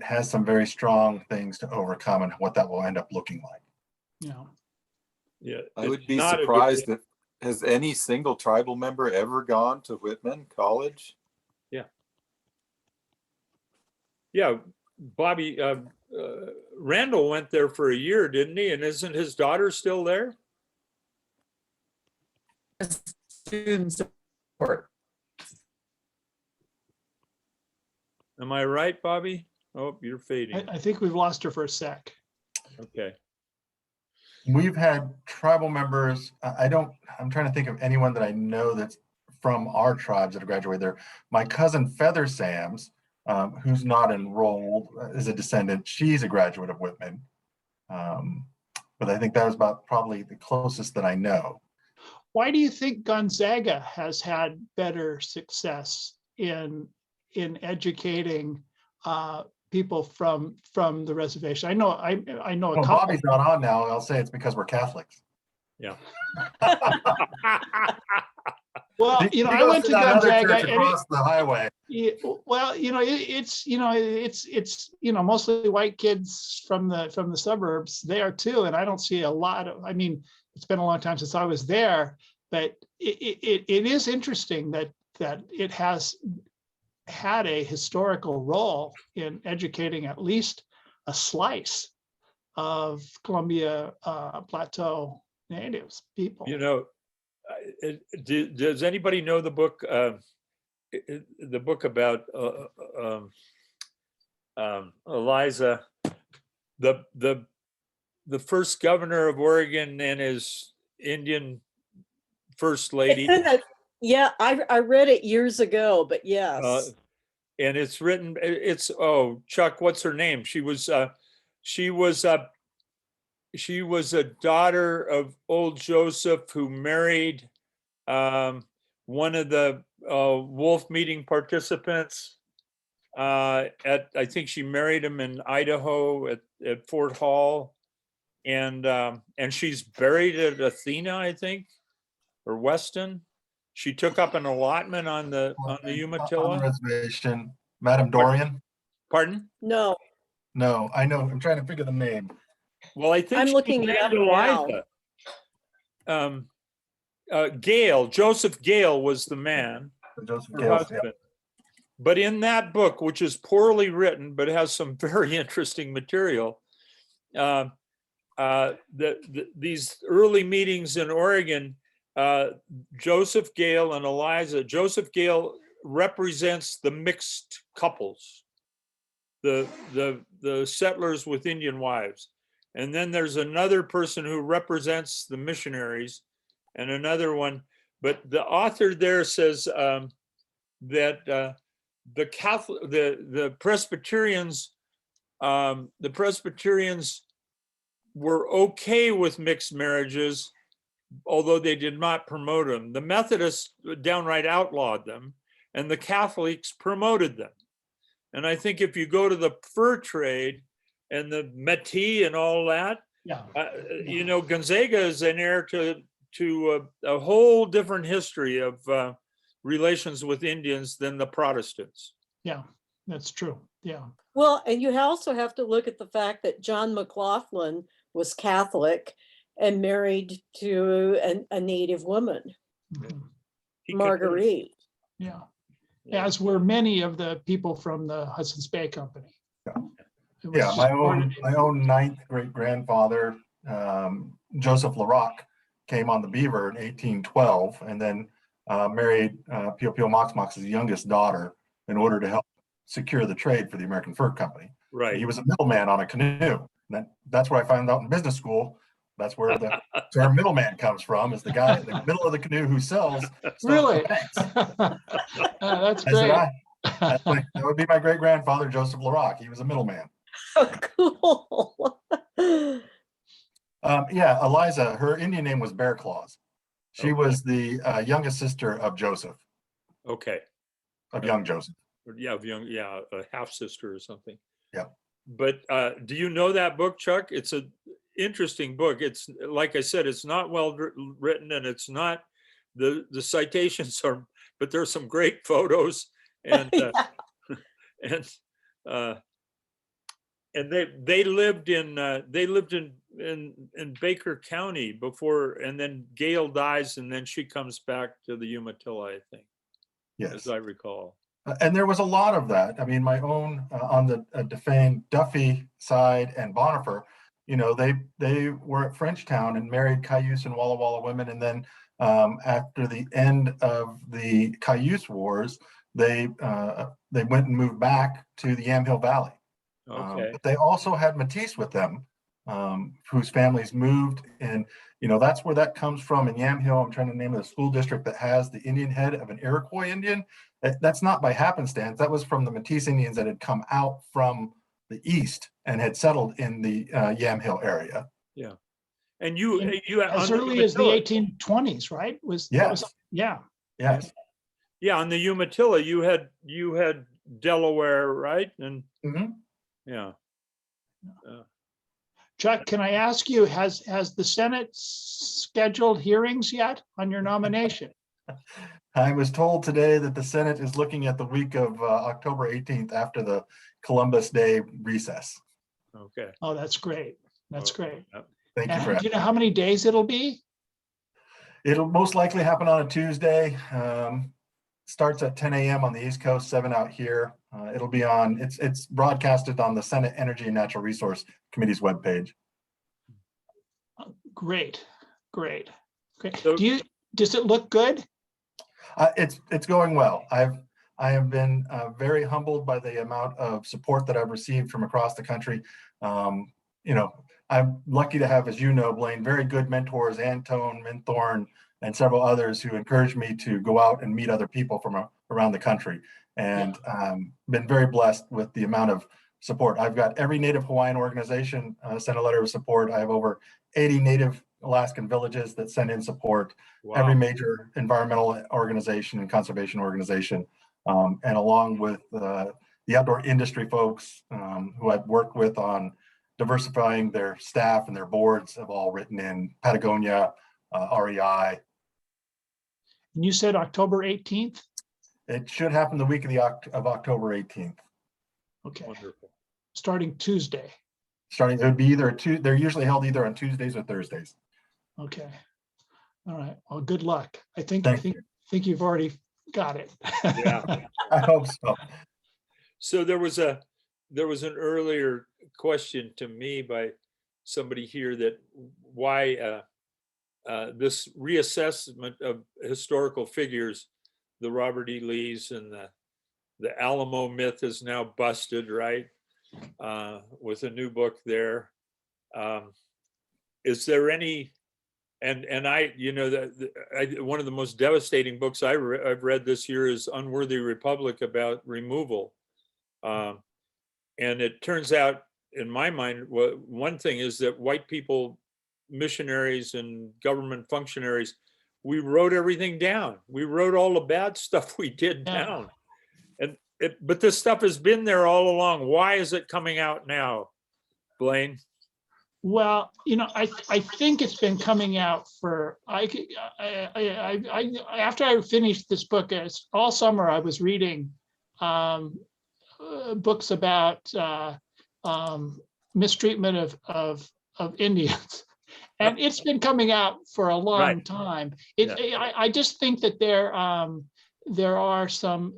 has some very strong things to overcome, and what that will end up looking like. Yeah. yeah. I would it's be not a good surprised thing. if, has any single tribal member ever gone to Whitman College? Yeah, Bobby, Randall went there for a year, didn't he? And isn't his daughter still there? Student support. Am I right, Bobby? Oh, you're fading. I think we've lost her for a sec. Okay. We've had tribal members. I'm trying to think of anyone that I know that's from our tribes that have graduated there. My cousin Feather Sams, who's not enrolled, is a descendant. She's a graduate of Whitman. But I think that was about probably the closest that I know. Why do you think Gonzaga has had better success in educating people from the reservation? I know a Well, couple. Bobby's not on now. I'll say it's because we're Catholics. Yeah. Well, He I goes went to that other Gonzaga. church And across the highway. well, it's mostly white kids from the suburbs there too, and I don't see a lot of. I mean, it's been a long time since I was there, but it is interesting that it has had a historical role in educating at least a slice of Columbia Plateau natives people. Does anybody know the book? The book about Eliza, the first governor of Oregon and his Indian first lady. Yeah, I read it years ago, but yes. And it's written. Chuck, what's her name? She was a daughter of old Joseph, who married one of the wolf meeting participants. I think she married him in Idaho at Fort Hall, and she's buried at Athena, I think, or Weston. She took up an allotment on the On the Umatilla. reservation, Madam Dorian. Pardon? No, No, I know. I'm trying to figure the name. Well, I think I'm she looking it up named now. Eliza. Gale, Joseph Gale was the man. Joseph her Gales, yeah. husband. But in that book, which is poorly written, but has some very interesting material, these early meetings in Oregon, Joseph Gale and Eliza, Joseph Gale represents the mixed couples, the settlers with Indian wives. And then there's another person who represents the missionaries and another one. But the author there says that the Catholic, the Presbyterians were okay with mixed marriages, although they did not promote them. The Methodists downright outlawed them, and the Catholics promoted them. And I think if you go to the fur trade and the Métis and all that, Yeah. you know, Gonzaga is an heir to a whole different history of relations with Indians than the Protestants. Yeah, that's true. Yeah. Well, and you also have to look at the fact that John McLaughlin was Catholic and married to a native woman, Mhm. He Marguerite. Yeah. Yeah. As were many of the people from the Hudson's Bay Company. Yeah. It was Yeah, just my started own ninth great grandfather, Joseph Larocque, came on the Beaver in 1812 and then married Pio Pio Mox Mox's youngest daughter in order to help secure the trade for the American Fur Company. Right. He was a middleman on a canoe. That's where I found out in business school. That's where the term middleman comes from, is the guy in the middle of the canoe who sells stuff to Really? banks. That's I said, great. that would be my great grandfather, Joseph Larocque. He was a middleman. Cool. Yeah, Eliza, her Indian name was Bear Claws. She Okay. was the youngest sister of Joseph, Okay. of young Joseph. Yeah, a half sister or something. Yep. But do you know that book, Chuck? It's a interesting book. It's, like I said, it's not well written, and it's not, the citations are, but there's some great photos, and and they lived in Baker County before, and then Gail dies, and then she comes back to the Umatilla, I think, Yes. as I recall. And there was a lot of that. I mean, my own on the Defane Duffy side and Bonifer, you know, they were at Frenchtown and married Cayuse and Walla Walla women. And then after the end of the Cayuse Wars, they went and moved back to the Yamhill Valley. Okay. But they also had Métis with them, whose families moved. And, you know, that's where that comes from in Yamhill. I'm trying to name the school district that has the Indian head of an Iroquois Indian. That's not by happenstance. That was from the Métis Indians that had come out from the east and had settled in the Yamhill area. Yeah. And you As on the early as the Umatilla- 1820s, right? Yes. Yeah. Yes. Yeah, on the Umatilla, you had Delaware, right? And Mhm. yeah. Chuck, can I ask you, has the Senate scheduled hearings yet on your nomination? I was told today that the Senate is looking at the week of October 18th after the Columbus Day recess. Okay. Oh, that's great. That's great. Thank you for And do you know how many days it'll be? It'll most likely happen on a Tuesday. Starts at 10 a.m. on the East Coast, 7 out here. It'll be on, it's broadcasted on the Senate Energy and Natural Resource Committee's webpage. Great, great, great. So- Does it look good? It's going well. I have been very humbled by the amount of support that I've received from across the country. You know, I'm lucky to have, as you know, Blaine, very good mentors, Antone, Minthorn, and several others who encouraged me to go out and meet other people from around the country, and been very blessed with the amount of support. I've got every Native Hawaiian organization sent a letter of support. I have over 80 Native Alaskan villages that send in support. Wow. Every major environmental organization and conservation organization, and along with the outdoor industry folks who I've worked with on diversifying their staff and their boards, have all written in. Patagonia, REI. And you said October 18th? It should happen the week of October 18th. Okay, Wonderful. starting Tuesday. Starting, it would be they're usually held either on Tuesdays or Thursdays. Okay. All right. Well, good luck. I think Thank you. you've already got it. Yeah. I hope so. So there was an earlier question to me by somebody here that why this reassessment of historical figures, the Robert E. Lees and the Alamo myth is now busted, right? With a new book there. Is there any, and I, you know, one of the most devastating books I've read this year is Unworthy Republic about removal. And it turns out, in my mind, one thing is that white people, missionaries and government functionaries, we wrote everything down. We wrote all the bad stuff we did down. And but this stuff has been there all along. Why is it coming out now, Blaine? Well, you know, I think it's been coming out for, after I finished this book, all summer I was reading books about mistreatment of Indians. And it's been coming out for a long time. I just think that there are some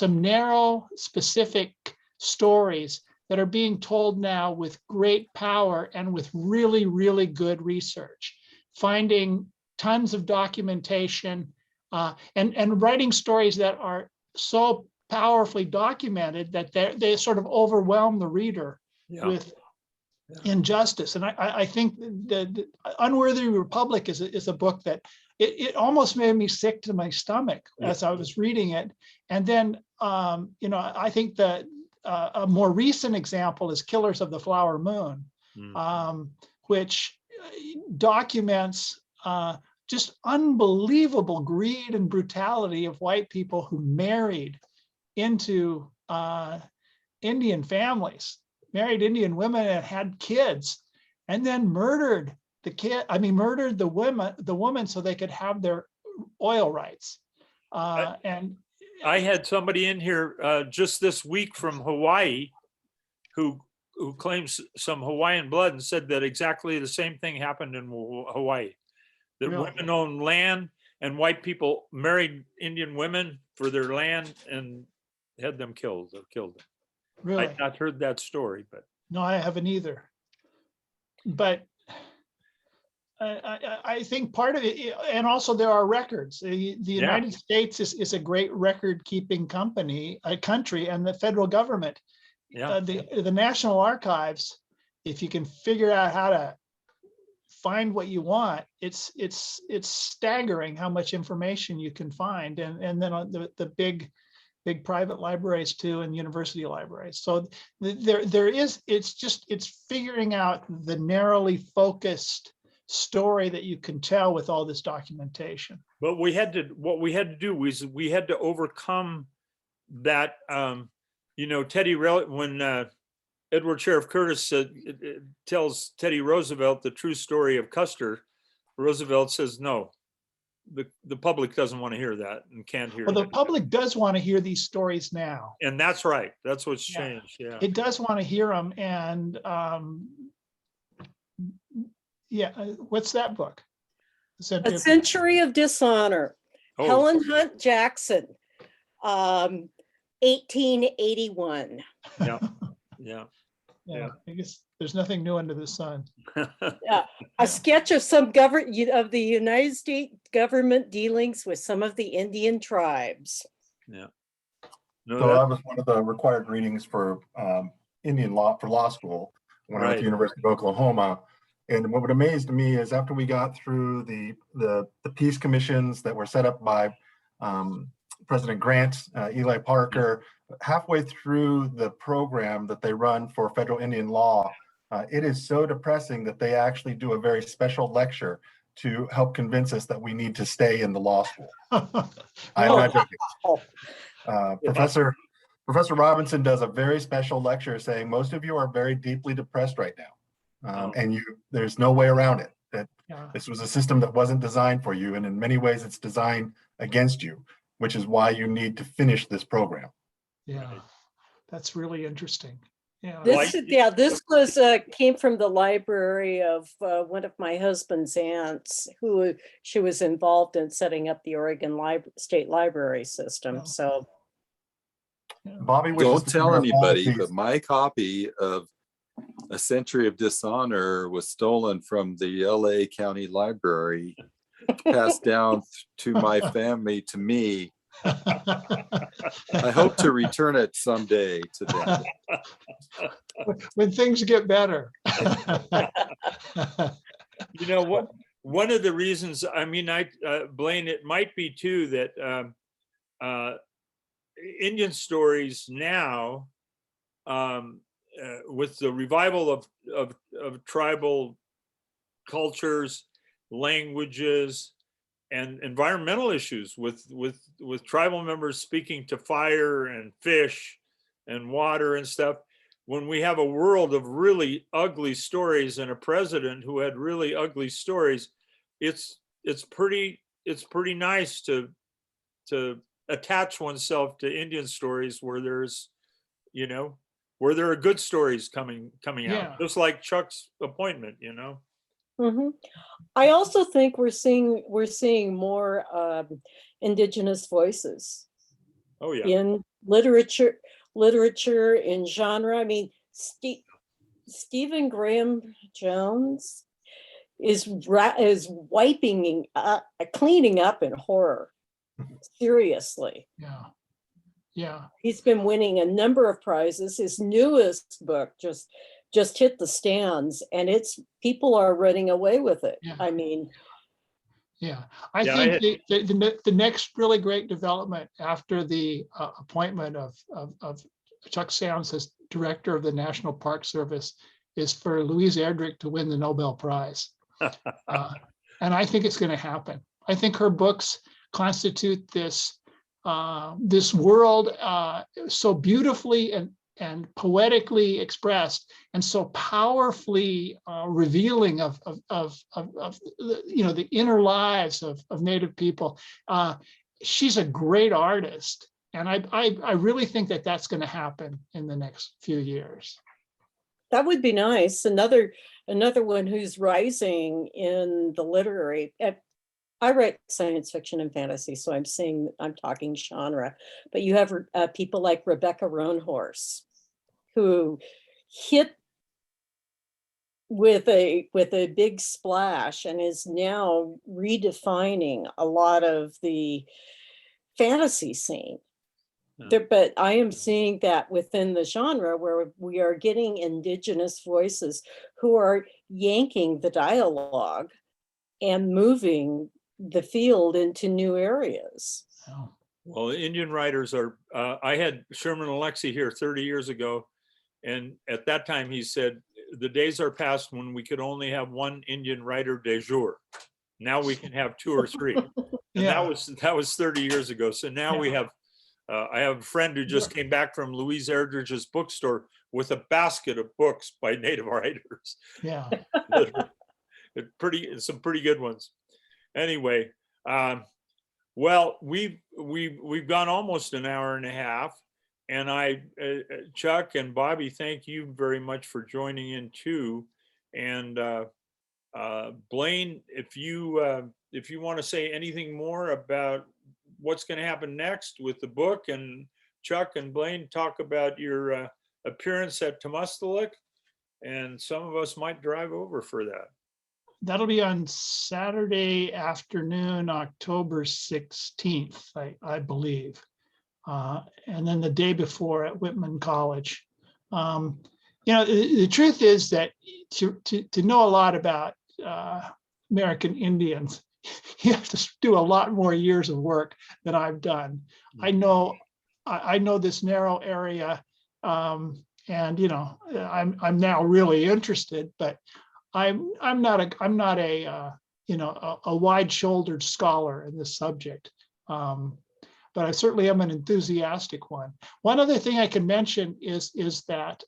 narrow, specific stories that are being told now with great power and with really, really good research, finding tons of documentation and writing stories that are so powerfully documented that they sort of overwhelm the reader with injustice. And I think the Unworthy Republic is a book that it almost made me sick to my stomach as I was reading it. And then, you know, I think that a more recent example is Killers of the Flower Moon, which documents just unbelievable greed and brutality of white people who married into Indian families, married Indian women and had kids, and then murdered the woman so they could have their oil rights. And I had somebody in here just this week from Hawaii who claims some Hawaiian blood and said that exactly the same thing happened in Hawaii. That Really? women owned land and white people married Indian women for their land and had them killed or killed them. really, I've not heard that story, but no, I haven't either. But I think part of it, and also there are records. The United States is a great record-keeping country, and the federal government, the National Archives. If you can figure out how to find what you want, it's staggering how much information you can find, and then on the big private libraries too, and university libraries. So there is. It's figuring out the narrowly focused story that you can tell with all this documentation. But what we had to do was we had to overcome that. You know, when Edward Sheriff Curtis tells Teddy Roosevelt the true story of Custer, Roosevelt says no. The public doesn't want to hear that and can't hear. Well, the that. public does want to hear these stories now. And that's right. That's what's changed. Yeah. It does want to hear them, and what's that book? A Century of Dishonor. Oh. Helen Hunt Jackson, 1881. Yeah. I guess there's nothing new under the sun. A sketch of some of the United States government dealings with some of the Indian tribes. No, So that was one of the required readings for Indian law for law school when I went to the University of Oklahoma. And what amazed me is after we got through the peace commissions that were set up by President Grant, Eli Parker, halfway through the program that they run for federal Indian law, it is so depressing that they actually do a very special lecture to help convince us that we need to stay in the law school. I'm not joking. Professor Robinson does a very special lecture saying most of you are very deeply depressed right now. And there's no way around it. That this was a system that wasn't designed for you, and in many ways it's designed against you, which is why you need to finish this program. Yeah, that's really interesting. Yeah. This, Like- yeah, this was, came from the library of one of my husband's aunts, who she was involved in setting up the Oregon State Library system, Oh. so. Bobby wishes Don't to tell share anybody, Bobby's- but my copy of A Century of Dishonor was stolen from the LA County Library, passed down to my family, to me. I hope to return it someday to them. When things get better. You know what? One of the reasons, I mean, Blaine, it might be too that Indian stories now, with the revival of tribal cultures, languages, and environmental issues, with tribal members speaking to fire and fish and water and stuff. When we have a world of really ugly stories and a president who had really ugly stories, it's pretty nice to attach oneself to Indian stories where there's, you know, where there are good stories coming Yeah. out, just like Chuck's appointment, you know. Mhm. I also think we're seeing more indigenous voices Oh yeah. in literature, in genre. I mean, Stephen Graham Jones is wiping, cleaning up in horror. Seriously. Yeah. Yeah. He's been winning a number of prizes. His newest book just hit the stands, and people are running away with it. Yeah. I mean, Yeah, I Yeah, think the next really great development after the appointment of Chuck Sounds as director of the National Park Service is for Louise Erdrich to win the Nobel Prize. And I think it's going to happen. I think her books constitute this world so beautifully and poetically expressed, and so powerfully revealing of the inner lives of Native people. She's a great artist, and I really think that that's going to happen in the next few years. that would be nice. Another one who's rising in the literary. I write science fiction and fantasy, so I'm talking genre. But you have people like Rebecca Roanhorse, who hit with a big splash and is now redefining a lot of the fantasy scene. But I am seeing that within the genre where we are getting indigenous voices who are yanking the dialogue and moving the field into new areas. Oh. Well, Indian writers are, I had Sherman Alexie here 30 years ago. And at that time he said, the days are past when we could only have one Indian writer de jour. Now we can have 2 or 3. And Yeah. that was 30 years ago. So now we have, I have a friend who just came back from Louise Erdrich's bookstore with a basket of books by Native writers. Yeah. Some pretty good ones. Anyway, well, we've gone almost an hour and a half, and Chuck and Bobby, thank you very much for joining in too. And Blaine, if you want to say anything more about what's going to happen next with the book, and Chuck and Blaine talk about your appearance at Temustalik, and some of us might drive over for that. That'll be on Saturday afternoon, October 16th, I believe. And then the day before at Whitman College. The truth is that to know a lot about American Indians, you have to do a lot more years of work than I've done. I know this narrow area, and I'm now really interested, but I'm not a wide-shouldered scholar in this subject, but I certainly am an enthusiastic one. One other thing I can mention is that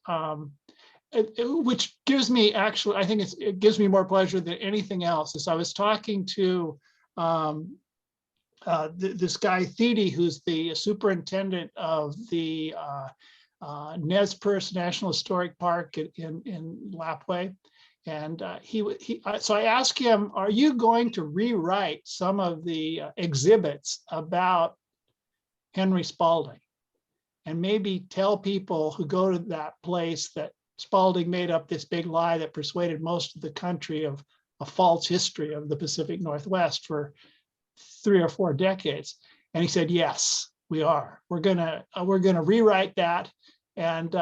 which gives me I think it gives me more pleasure than anything else. Is I was talking to this guy Thede, who's the superintendent of the Nez Perce National Historic Park in Lapwai. And so I asked him, are you going to rewrite some of the exhibits about Henry Spalding? And maybe tell people who go to that place that Spalding made up this big lie that persuaded most of the country of a false history of the Pacific Northwest for 3 or 4 decades. And he said, yes, we are. We're gonna rewrite that. And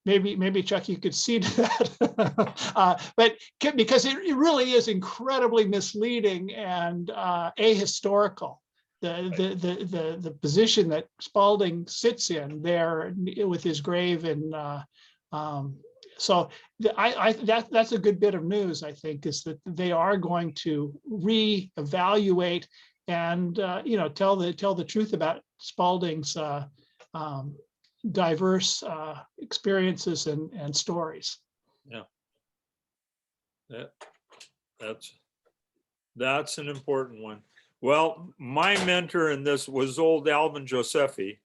maybe Chuck, you could see to that. But because it really is incredibly misleading and ahistorical. The position that Spalding sits in there with his grave, and so that's a good bit of news, I think, is that they are going to reevaluate and tell the truth about Spalding's diverse experiences and stories. Yeah, that's an important one. Well, my mentor in this was old Alvin Josephy,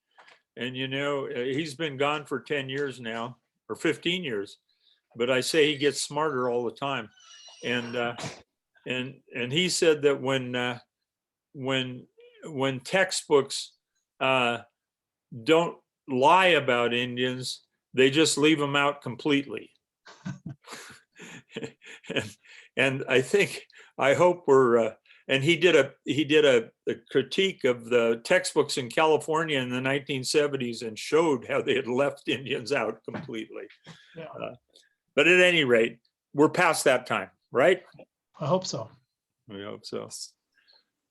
and he's been gone for 10 years now, or 15 years, but I say he gets smarter all the time. And he said that when textbooks don't lie about Indians, they just leave them out completely. and I hope we're and he did a critique of the textbooks in California in the 1970s and showed how they had left Indians out completely. Yeah. But at any rate, we're past that time, right? I hope so. We hope so.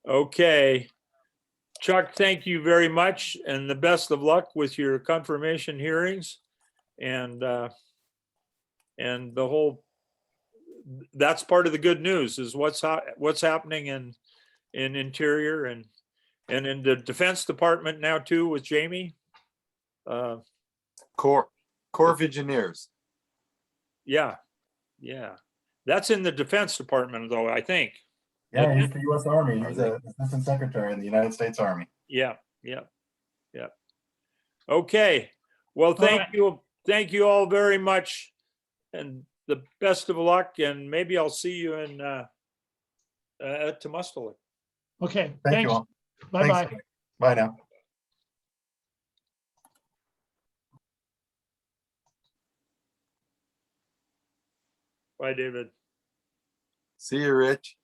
Okay. Chuck, thank you very much, and the best of luck with your confirmation hearings and the whole. That's part of the good news, is what's happening in Interior and in the Defense Department now too with Jamie. Corps of Engineers. Yeah, that's in the Defense Department though, I think. Yeah, he's the U.S. Army. He's an assistant secretary in the United States Army. Yeah. Okay. Well, thank you all very much, and the best of luck. And maybe I'll see you in at Temustalik. Okay. Thank you all. Bye bye. Thanks. Bye now. Bye, David. See you, Rich.